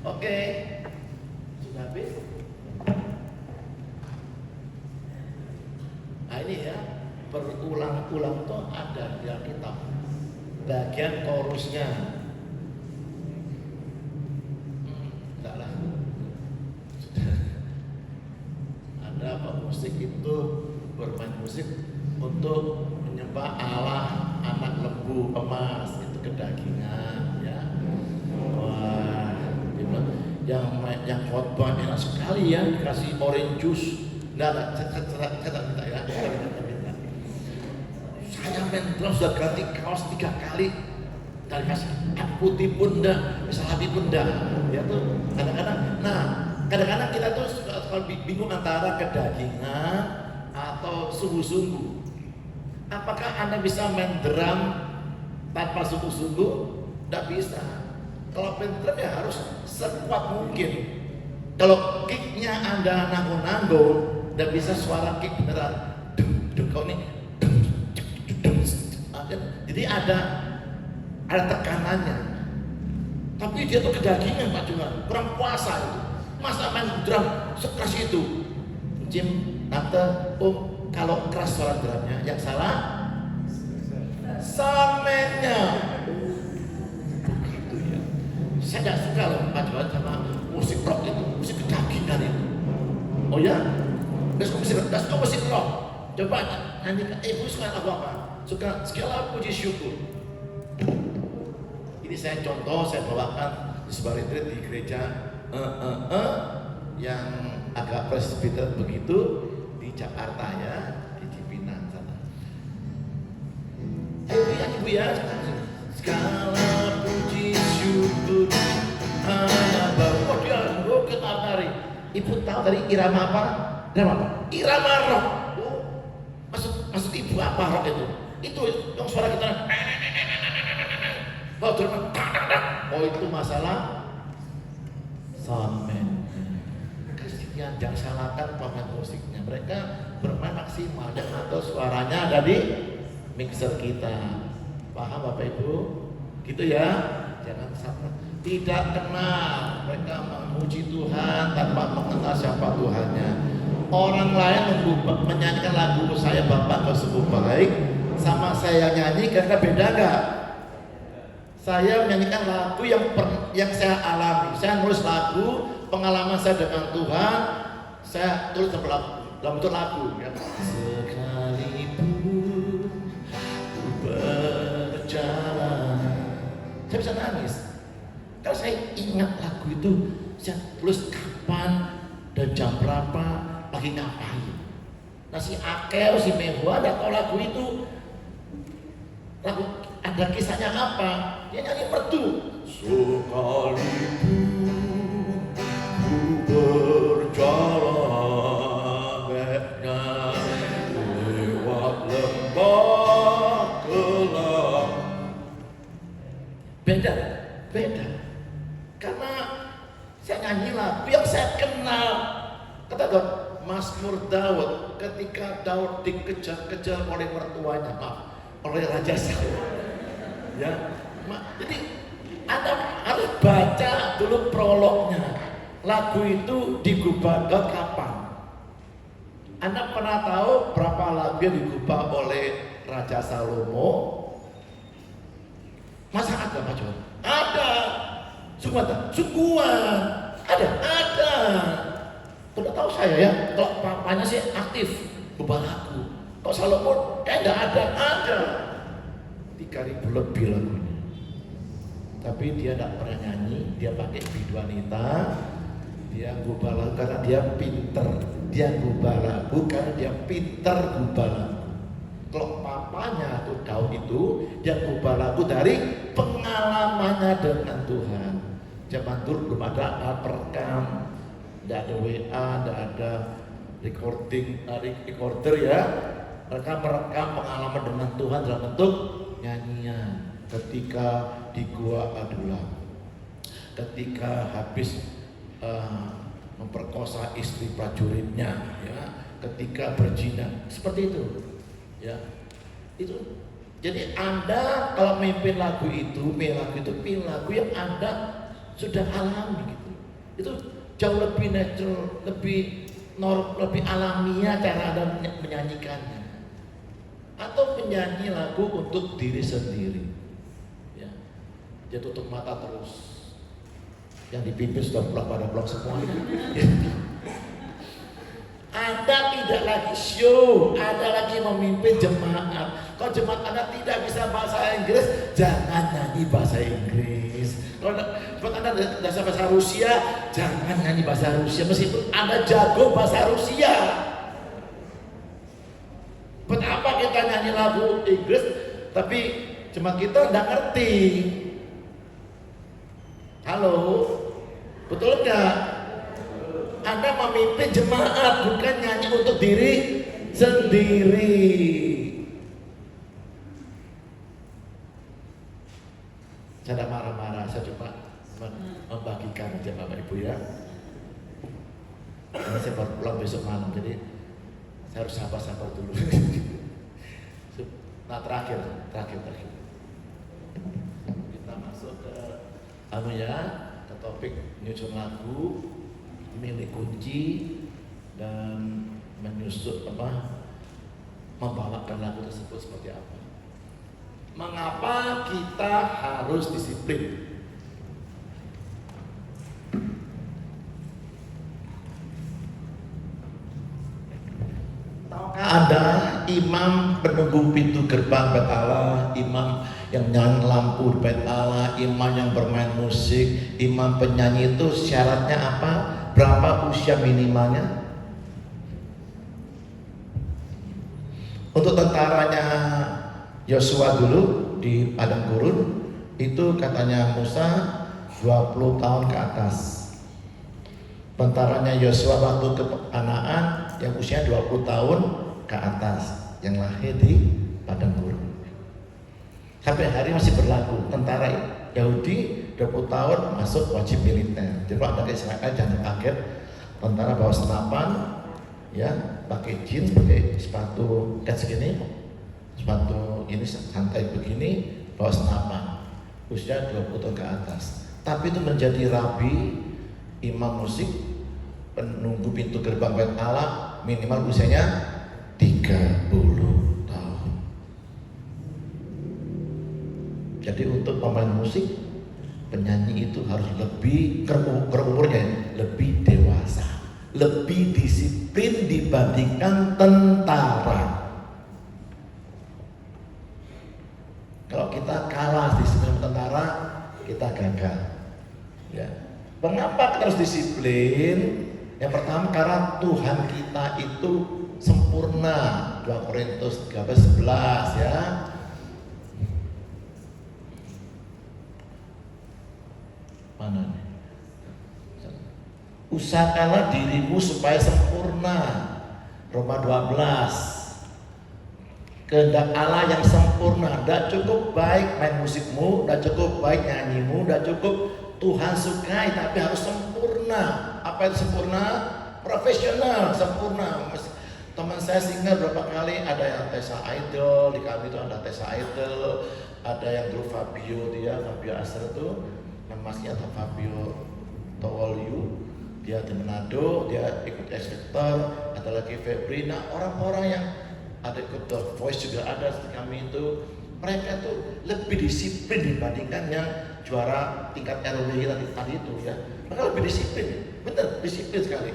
oke, sudah habis. Nah ini ya, berulang-ulang tuh ada di Alkitab. Bagian chorusnya. Enggak lah. Ada apa, musik itu bermain musik untuk menyembah Allah anak lembu emas, itu kedagingan ya. Wah, yang khotbah enak sekali ya, dikasih orange juice. Enggak, saya minta ya, saya minta. Saya main drum sudah ganti kaos 3 kali, dari kasih putih pun dah, sahabi pun dah. Ya tuh kadang-kadang. Nah, kadang-kadang kita tuh suka bingung antara kedagingan atau sungguh-sungguh. Apakah Anda bisa main drum tanpa sungguh-sungguh? Tidak bisa. Kalau main drum ya harus sekuat mungkin. Kalau kicknya Anda nanggung-nanggung, tidak bisa suara kick beneran. Kau nih, jadi ada tekanannya. Tapi dia tuh kedagingan Pak Jungan, kurang puasa itu. Masa main drum sekeras itu? Jim, Tante, Om, kalau keras suara drumnya, yang salah soundman-nya. Begitu ya. Saya tidak suka loh paduan sama musik rock itu, musik kedagingan itu. Oh ya? Tidak suka musik rock. Coba nyanyikan, ibu suka lagu apa? Suka segala puji syukur. Ini saya contoh, saya bawakan di sebuah retreat di gereja yang agak presbiter begitu di Jakarta ya, di Cipinang sana. Ibu ya, segala puji syukur hanya baru. Oh dia kita tari. Ibu tahu dari irama apa? Irama rock. Oh, maksud ibu apa rock itu? Itu yang suara kita. Oh itu masalah soundman. Kristian jangan salahkan pemain musiknya. Mereka bermain maksimal dan atau suaranya ada di mixer kita. Paham Bapak Ibu? Gitu ya. Jangan sampai tidak kenal. Mereka memuji Tuhan tanpa mengenal siapa Tuhannya. Orang lain menyanyikan lagu saya Bapak Kau Sungguh Baik sama saya nyanyi karena beda enggak? Saya menyanyikan lagu yang saya alami. Saya nulis lagu pengalaman saya dengan Tuhan. Saya tulis dalam bentuk lagu ya. Sekalipun ku berjalan, saya bisa nangis. Kalau saya ingat lagu itu, saya tulis kapan dan jam berapa, lagi ngapain. Nah si Akel, si Mehua ada tahu lagu itu. Lagu ada kisahnya apa? Dia nyanyi merdu. Sekalipun ku berjalan lewat lembah gelap. Beda. Karena saya nyanyi lagu yang saya kenal. Kata Mazmur Daud, ketika Daud dikejar-kejar oleh mertuanya, oleh Raja Saul. Ya, jadi Anda harus baca dulu prolognya. Lagu itu digubah kapan? Anda pernah tahu berapa lagu yang digubah oleh Raja Salomo? Masa ada Pak John? Ada. Sungguhan. Ada. Tidak tahu saya ya. Kalau papanya sih aktif gubah lagu. Kalau Salomo tidak ada. 3.000 lebih lagunya. Tapi dia tidak pernah nyanyi. Dia pakai biduanita. Dia gubah lagu karena dia pinter. Dia gubah lagu karena dia pinter gubah lagu. Kalau papanya tuh Daud itu, dia gubah lagu dari pengalamannya dengan Tuhan. Zaman dulu belum ada alat perekam, tidak ada WA, tidak ada recorder ya. Mereka merekam pengalaman dengan Tuhan dalam bentuk nyanyian. Ketika di Gua Adulam, ketika habis memperkosa istri prajuritnya, ya, ketika berzina, seperti itu. Ya, itu. Jadi Anda kalau memimpin lagu itu, pilih lagu yang Anda sudah alami gitu. Itu jauh lebih natural, lebih alamiah cara Anda menyanyikannya. Atau menyanyi lagu untuk diri sendiri. Ya. Dia tutup mata terus. Yang dipimpin sudah pulang semua. Anda tidak lagi show, Anda lagi memimpin jemaat. Kalau jemaat Anda tidak bisa bahasa Inggris, jangan nyanyi bahasa Inggris. Kalau Anda tidak bisa bahasa Rusia, jangan nyanyi bahasa Rusia. Meskipun Anda jago bahasa Rusia. Buat apa kita nyanyi lagu Inggris, tapi jemaat kita tidak ngerti? Halo, betul nggak? Anda memimpin jemaat, bukan nyanyi untuk diri sendiri. Saya tidak marah-marah, saya cuma membagikan aja Bapak Ibu ya. Karena saya baru pulang besok malam, jadi saya harus sabar-sabar dulu. Nah terakhir. Kita masuk ke ke topik nyusun lagu. Milih kunci dan membawakan lagu tersebut seperti apa. Mengapa kita harus disiplin? imam penunggu pintu gerbang bait Allah, imam yang nyalain lampu di bait Allah, imam yang bermain musik, imam penyanyi itu syaratnya apa? Berapa usia minimalnya? Untuk tentaranya Yosua dulu di padang gurun itu katanya Musa 20 tahun ke atas. Tentaranya Yosua waktu ke Kanaan yang usia 20 tahun ke atas, yang lahir di padang gurun. Sampai hari masih berlaku. Tentara Yahudi 20 tahun masuk wajib militer. Jadi kalau ada ke Israel jangan kaget, tentara bawa senapan, ya pakai jeans, pakai sepatu kayak segini, sepatu ini santai begini, bawa senapan, usia 20 tahun ke atas. Tapi itu menjadi rabi, imam musik, penunggu pintu gerbang bait Allah, minimal usianya 30 tahun. Jadi untuk pemain musik, penyanyi itu harus lebih umurnya lebih dewasa, lebih disiplin dibandingkan tentara. Kalau kita kalah disiplin tentara, kita gagal. Ya. Mengapa kita harus disiplin? Yang pertama karena Tuhan kita itu sempurna. 2 Korintus 13:11 ya. Mana nih? Usahakanlah dirimu supaya sempurna. Roma 12. Kehendak Allah yang sempurna. Tidak cukup baik main musikmu, tidak cukup baik nyanyimu, tidak cukup Tuhan sukai, tapi harus sempurna. Apa itu sempurna? Profesional, sempurna. Teman saya single berapa kali ada yang Tessa Idol, di kami itu ada Tessa Idol, ada yang dulu Fabio Asher itu, namanya atau Fabio Towolyu, dia di Manado, dia ikut X Factor, ada lagi Febri. Nah orang-orang yang ada ikut The Voice juga ada di kami itu, mereka tuh lebih disiplin dibandingkan yang juara tingkat RW tadi itu ya. Mereka lebih disiplin, bener disiplin sekali.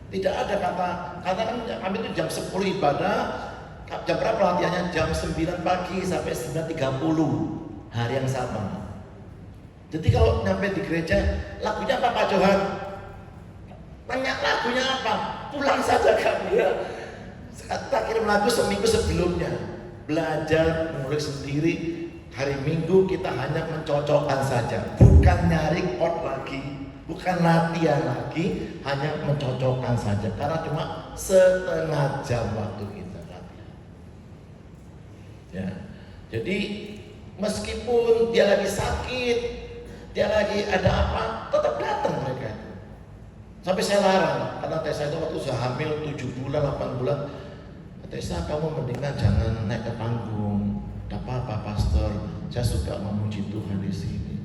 Tidak ada kata kan kami itu jam 10 ibadah, jam berapa latihannya? Jam 9 pagi sampai 9.30 hari yang sama. Jadi kalau nyampe di gereja, lagunya apa Pak Johan? Tanya lagunya apa? Pulang saja kami ya. Kita kirim lagu seminggu sebelumnya. Belajar, ngulik sendiri. Hari Minggu kita hanya mencocokkan saja, bukan nyari chord lagi, bukan latihan lagi, hanya mencocokkan saja. Karena cuma setengah jam waktu kita latihan. Ya, jadi meskipun dia lagi sakit, dia lagi ada apa, tetap datang mereka. Sampai saya larang, karena Tessa itu waktu saya hamil 7 bulan, 8 bulan. Tessa, kamu mendingan jangan naik ke panggung. Tidak apa-apa pastor, saya suka memuji Tuhan di sini.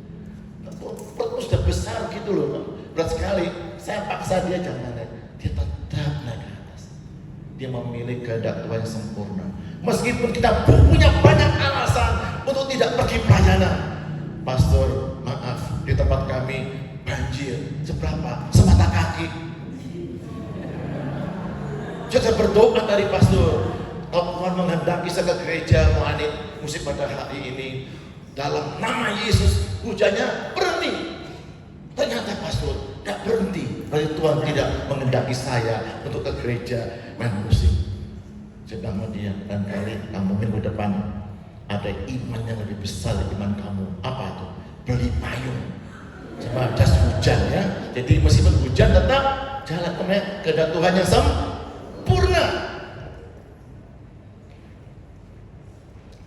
Perutmu sudah besar gitu loh, berat sekali. Saya paksa dia jangan naik, dia tetap naik ke atas. Dia memilih kehendak Tuhan yang sempurna. Meskipun kita punya banyak alasan untuk tidak pergi pelayanan. Pastor, maaf, di tempat kami banjir, seberapa? Semata kaki. Saya berdoa dari pastor, kalau Tuhan menghendaki saya ke gereja melayani musik pada hari ini, dalam nama Yesus hujannya berhenti. Ternyata pastor tidak berhenti. Berarti Tuhan tidak menghendaki saya untuk ke gereja main musik. Saya bilang dia, dan kali kamu minggu depan ada iman yang lebih besar dari iman kamu. Apa itu? Beli payung. Cuma jas hujan ya. Jadi meskipun hujan tetap jalan ke Tuhan yang sempurna.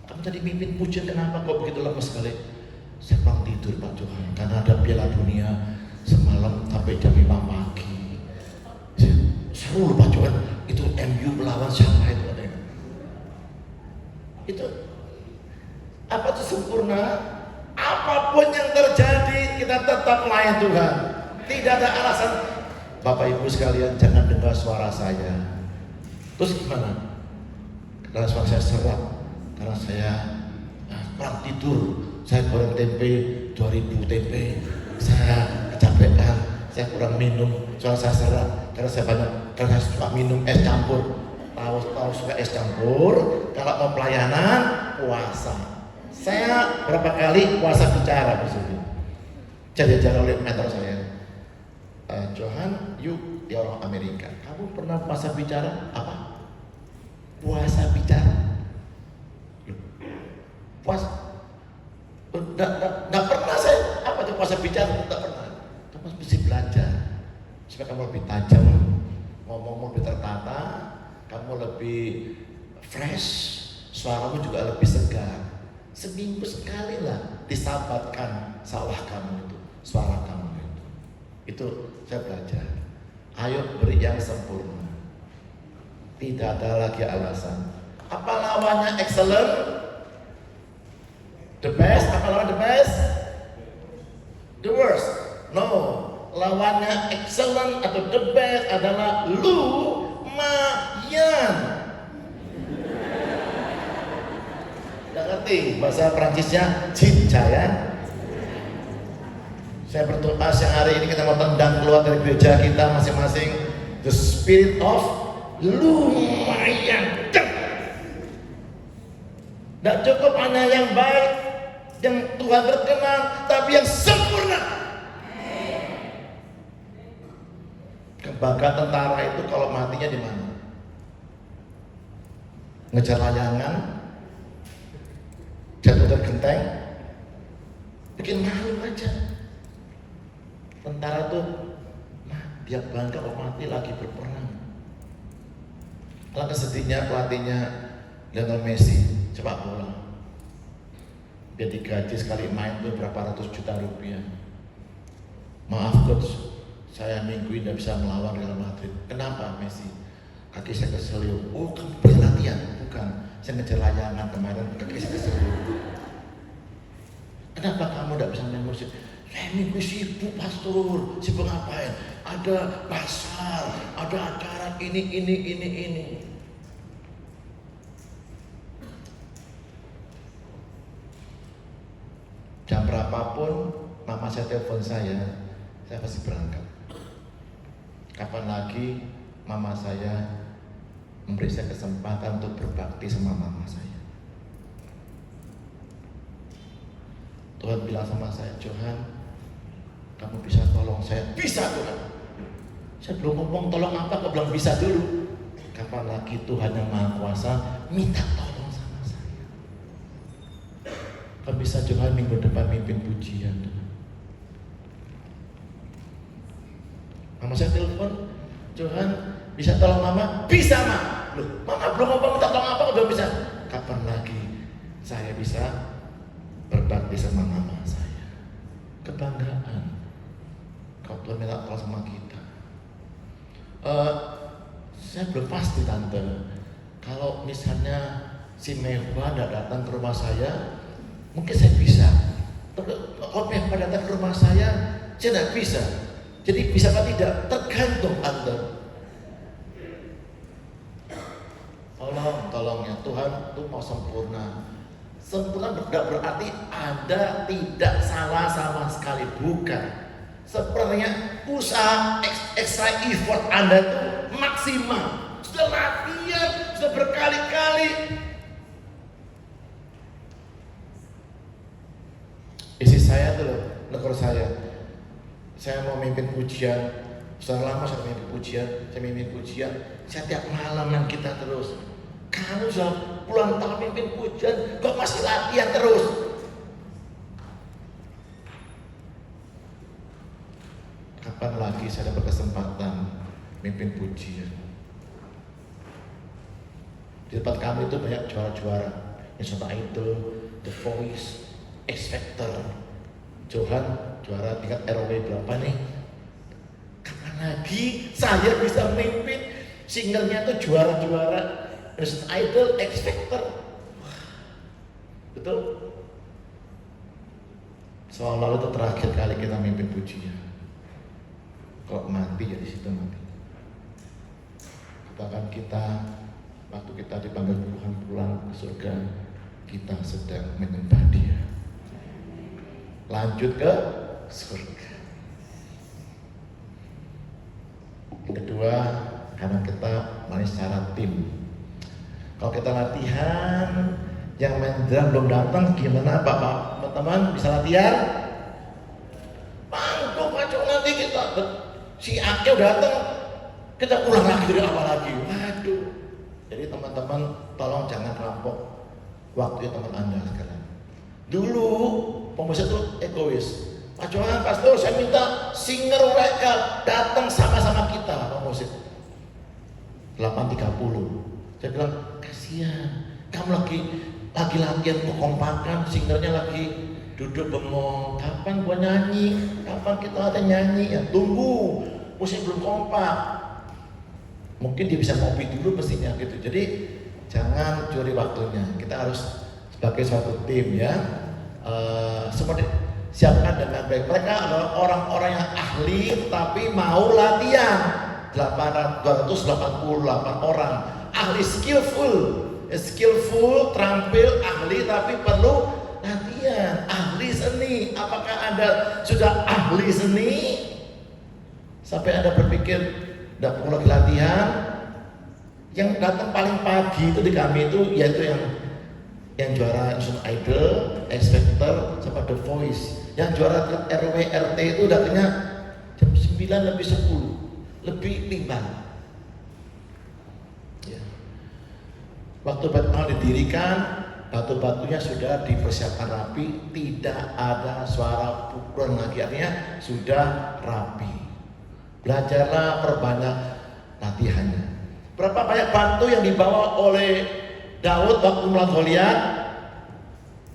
Kamu tadi mimpin pujian, kenapa kok begitu lemes sekali? Saya kurang tidur Pak Johan, karena ada Piala Dunia semalam sampai jam 5 pagi. Seru Pak Johan, itu MU melawan siapa itu? Itu apa itu sempurna? Apapun yang terjadi kita tetap melayani Tuhan. Tidak ada alasan. Bapak Ibu sekalian jangan dengar suara saya. Terus gimana? Karena suara saya serak, karena saya kurang tidur, saya goreng tempe 2000 tempe, saya kecapean, saya kurang minum, suara saya serak, karena saya suka minum es campur. Tahu suka es campur. Kalau mau pelayanan, puasa. Saya berapa kali puasa bicara di situ. Jadi oleh mentor saya, Johan, yuk di orang Amerika. Kamu pernah puasa bicara apa? Puasa bicara. Puasa. Nggak pernah saya. Apa itu puasa bicara? Nggak pernah. Kamu mesti belajar supaya kamu lebih tajam, ngomong lebih tertata, kamu lebih fresh, suaramu juga lebih segar. Seminggu sekali lah disabatkan sawah kamu itu, suara kamu itu. Itu saya belajar. Ayo beri yang sempurna. Tidak ada lagi alasan. Apa lawannya excellent? The best? Apa lawan the best? The worst? No. Lawannya excellent atau the best adalah lumayan. Nggak ngerti bahasa Perancisnya cinta ya. Saya berdoa siang hari ini kita mau tendang keluar dari gereja kita masing-masing the spirit of lumayan. Nggak cukup hanya yang baik, yang Tuhan berkenan, tapi yang sempurna. Kebanggaan tentara itu kalau matinya di mana? Ngejar layangan, jatuh dari genteng, bikin malu aja. Tentara tuh, dia bangga kalau mati lagi berperang. Alangkah sedihnya pelatihnya Lionel Messi sepak bola. Dia digaji sekali main tuh berapa ratus juta rupiah. Maaf coach, saya minggu ini tidak bisa melawan Real Madrid. Kenapa Messi? Kaki saya keseliu. Oh kamu bisa latihan? Bukan, saya ngejar layangan kemarin, kaki saya keseliu. Kenapa kamu tidak bisa main musik? Saya minggu sibuk pastor, sibuk ngapain? Ada pasar, ada acara ini. Jam berapapun mama saya telepon saya pasti berangkat. Kapan lagi mama saya memberi saya kesempatan untuk berbakti sama mama saya. Tuhan bilang sama saya, Johan, kamu bisa tolong saya? Bisa Tuhan. Saya belum ngomong tolong apa, kok bilang bisa dulu. Kapan lagi Tuhan yang Maha Kuasa minta tolong sama saya. Kamu bisa Johan minggu depan mimpin pujian. Mama saya telepon, Johan bisa tolong mama? Bisa mak. Loh, mama belum ngomong minta tolong apa, kok belum bisa? Kapan lagi saya bisa berbakti sama mama saya? Kebanggaan. Kalau Tuhan minta tolong sama kita. Saya belum pasti tante. Kalau misalnya si Mehwa tidak datang ke rumah saya, mungkin saya bisa. Kalau Mehwa datang ke rumah saya tidak bisa. Jadi bisa apa tidak? Tergantung tante. Tolongnya Tuhan itu mau sempurna. Sempurna tidak berarti Anda tidak salah sama sekali, bukan. Sebenarnya usaha extra effort Anda itu maksimal. Sudah latihan, sudah berkali-kali. Isi saya tuh loh, negor saya mau mimpin pujian. Sudah lama saya mimpin pujian, saya tiap malam yang kita terus. Kamu sudah puluhan tahun mimpin pujian, kok masih latihan terus? Kapan lagi saya dapat kesempatan mimpin pujian? Di tempat kami itu banyak juara-juara, Indonesia Idol, The Voice, X Factor. Johan juara tingkat RW berapa nih? Kapan lagi saya bisa mimpin singlenya itu juara-juara Indonesia Idol, X Factor? Betul? Seolah-olah itu terakhir kali kita mimpin pujian. Kalau mati ya di situ mati. Katakan kita waktu kita dipanggil Tuhan pulang ke surga, kita sedang menyembah Dia. Lanjut ke surga. Yang kedua, karena kita main secara tim. Kalau kita latihan, yang main drum belum datang, gimana Bapak teman-teman bisa latihan? Bang, nanti kita si Ake udah datang, kita ulang lagi dari awal lagi. Waduh. Jadi teman-teman tolong jangan rampok waktu teman Anda sekarang. Dulu pemusik itu egois. Pak Johan, pastor, saya minta singer mereka datang sama-sama kita pemusik. 8.30. Saya bilang, kasihan. Kamu lagi latihan kekompakan, singernya lagi duduk bengong. Kapan gua nyanyi? Kapan kita latihan nyanyi? Ya tunggu, musik belum kompak. Mungkin dia bisa ngopi dulu mestinya gitu. Jadi jangan curi waktunya. Kita harus sebagai suatu tim ya. Seperti siapkan dengan baik. Mereka adalah orang-orang yang ahli tapi mau latihan. 288 orang ahli skillful, terampil, ahli tapi perlu latihan. Ahli seni. Apakah Anda sudah ahli seni? Sampai Anda berpikir tidak perlu lagi latihan. Yang datang paling pagi itu di kami itu yaitu yang juara Indonesian Idol, X Factor, sama The Voice. Yang juara RW RT itu datangnya jam 9 lebih 10 lebih 5 ya. Waktu batu didirikan, batu-batunya sudah dipersiapkan rapi, tidak ada suara pukulan lagi, artinya sudah rapi. Belajarlah, perbanyak latihannya. Berapa banyak batu yang dibawa oleh Daud waktu melawan Goliat?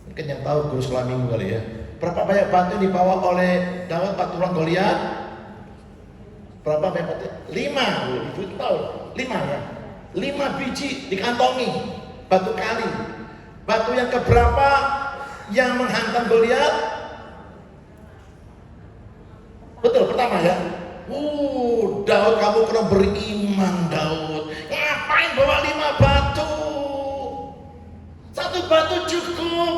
Mungkin yang tahu guru sekolah minggu kali ya. Berapa banyak batu yang dibawa oleh Daud waktu melawan Goliat? Berapa banyak batu? 5, ibu tahu 5 ya. 5 biji dikantongi batu kali. Batu yang keberapa yang menghantam Goliat? Betul, pertama ya. Daud, kamu kena beriman Daud. Ngapain bawa 5 batu? 1 batu cukup.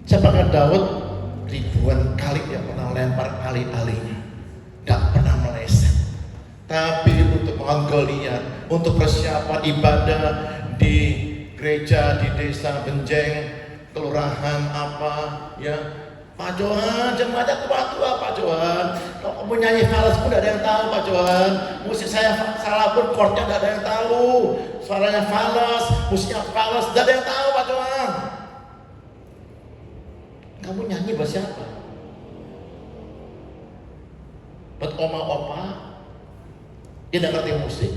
Siapakah Daud? Ribuan kali dia pernah lempar alih-alihnya, tidak pernah meleset. Tapi untuk melawan Goliat, untuk persiapan ibadah di gereja di desa Benjeng, kelurahan apa ya, Pak Johan, jemaatnya tua-tua Pak Johan. Kalau kamu nyanyi falas pun tidak ada yang tahu Pak Johan. Musik saya salah pun chordnya tidak ada yang tahu. Suaranya falas, musiknya falas, tidak ada yang tahu Pak Johan. Kamu nyanyi buat siapa? Buat oma-opa? Dia tidak ngerti musik.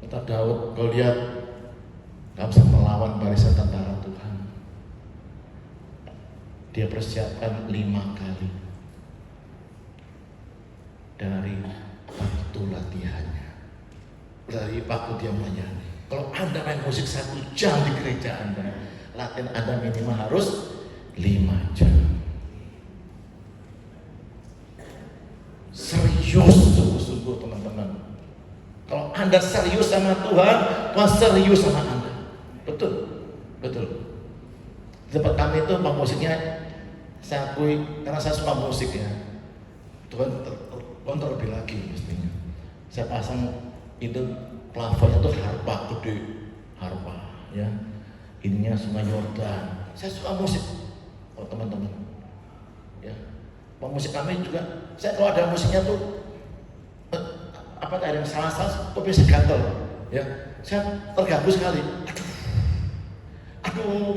Kata Daud, Goliat gak bisa melawan barisan tentara Tuhan. Dia persiapkan 5 kali dari waktu latihannya, dari waktu dia melayani. Kalau Anda main musik 1 jam di gereja Anda, latihan Anda minimal harus 5 jam. Serius sungguh-sungguh teman-teman. Kalau Anda serius sama Tuhan, Tuhan serius sama Anda. Betul, betul. Di tempat kami itu musiknya saya akui karena saya suka musik ya. Tuhan terlebih lagi mestinya. Saya pasang itu plafonnya tuh harpa gede, harpa ya. Ininya Sungai Yordan. Saya suka musik, oh teman-teman. Ya, pemusik kami juga. Saya kalau ada musiknya tuh apa ada yang salah-salah, tuh bisa gatel. Ya, saya terganggu sekali. Aduh,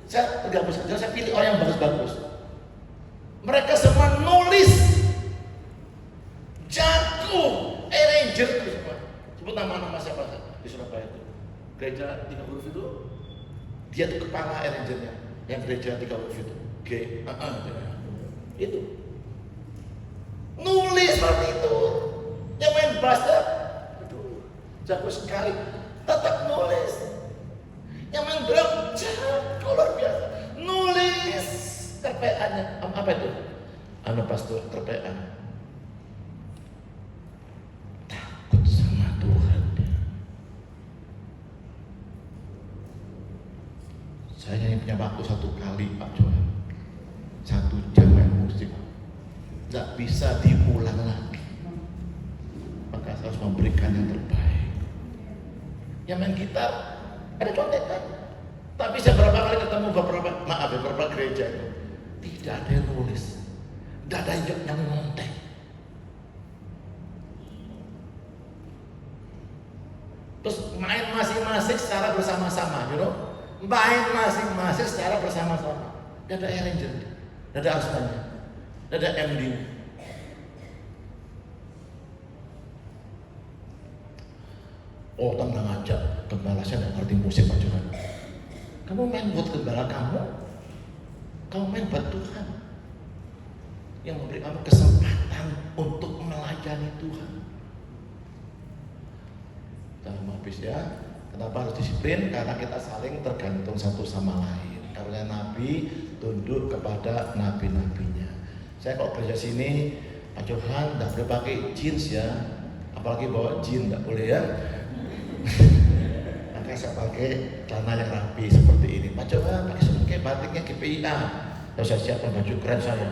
saya terganggu sekali. Saya pilih orang yang bagus-bagus. Mereka semua nulis, jago, arranger itu semua. Sebut nama-nama siapa di Surabaya itu? Gereja 3 huruf itu, dia tuh kepala arrangernya. Yang gereja 3 huruf itu, itu nulis seperti itu. Yang main bassnya, aduh, jago sekali, tetap nulis. Yang main drum, jago luar biasa, nulis. Terpeannya apa itu? Anu pastor terpean. Takut sama Tuhan dia. Saya hanya punya waktu 1 kali Pak Johan, 1 jam main musik, nggak bisa diulang lagi. maka saya harus memberikan yang terbaik. Yang main gitar ada contekan, tapi saya berapa kali ketemu beberapa gereja itu tidak ada yang nulis, tidak ada yang ngontek. Terus main masing-masing secara bersama-sama, main masing-masing secara bersama-sama. Tidak ada arranger, tidak ada aransemennya, tidak ada MD. Oh tenang aja, gembala saya tidak ngerti musik Pak Johan. Kamu main buat gembala kamu main buat Tuhan yang memberi kamu kesempatan untuk melayani Tuhan. Dalam habis ya, kenapa harus disiplin? Karena kita saling tergantung satu sama lain. Karena Nabi tunduk kepada nabi-nabinya. Saya kalau kerja sini, Pak Johan tidak boleh pakai jeans ya, apalagi bawa jeans tidak boleh ya. Maka saya pakai celana yang rapi seperti ini. Pak Johan pakai batiknya GPIA. Saya siapkan baju keren saya,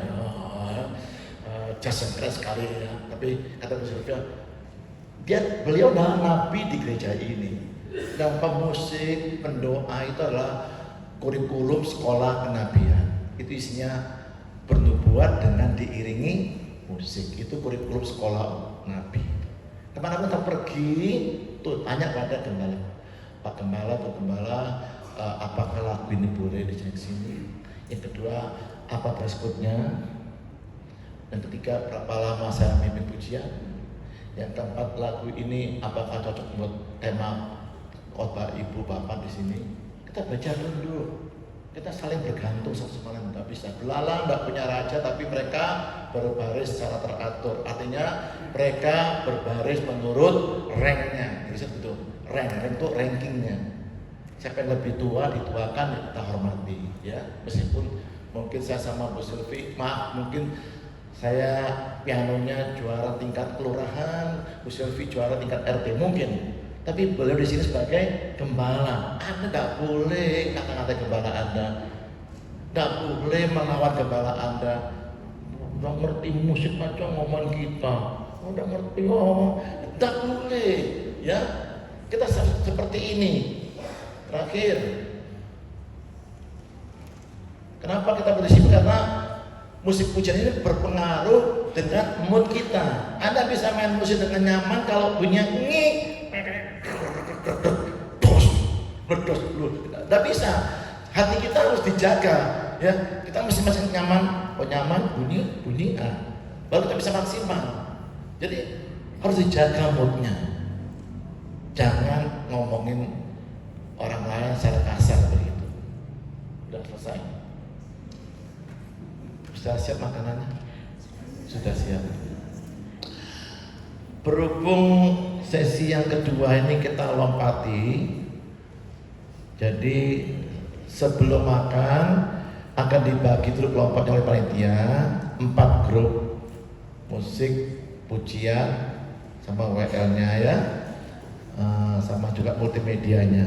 jas yang keren sekali ya. Tapi kata Bu Sylvia, beliau adalah nabi di gereja ini. Dan pemusik, pendoa itu adalah kurikulum sekolah kenabian. Itu isinya bernubuat dengan diiringi musik. Itu kurikulum sekolah nabi. Kemana pun kita pergi, tuh tanya pada gembala, Pak Gembala, Bu Gembala, apakah lagu ini boleh dicek sini? Yang kedua, apa dress-code-nya? Yang ketiga, berapa lama saya memimpin pujian? Yang keempat, lagu ini apakah cocok buat tema khotbah ibu bapak di sini? Kita belajar dulu. Kita saling bergantung satu sama lain. Nggak bisa belalang, nggak punya raja, tapi mereka berbaris secara teratur. Artinya mereka berbaris menurut ranknya. Jadi itu rank itu rankingnya. Siapa yang lebih tua dituakan kita hormati, ya. Meskipun mungkin saya sama Bu Sylvie, mungkin saya pianonya juara tingkat kelurahan, Bu Sylvie juara tingkat RT mungkin. Tapi beliau di sini sebagai gembala. Anda tidak boleh kata-kata gembala Anda, tidak boleh melawan gembala Anda. Tidak ngerti musik macam ngomong kita, tidak ngerti tidak boleh. Ya, kita seperti ini. Terakhir, kenapa kita berdisiplin? Karena musik pujian ini berpengaruh dengan mood kita. Anda bisa main musik dengan nyaman kalau bunyinya berdos dulu. Tidak bisa. Hati kita harus dijaga. Ya, kita mesti masih nyaman. Oh nyaman, bunyi, baru kita bisa maksimal. Jadi harus dijaga moodnya. Jangan ngomongin orang lain secara kasar begitu. Sudah selesai. Sudah siap makanannya? Sudah siap. Berhubung sesi yang kedua ini kita lompati, jadi sebelum makan akan dibagi dulu kelompoknya oleh panitia 4 grup musik, pujian, sama WL-nya ya, sama juga multimedianya.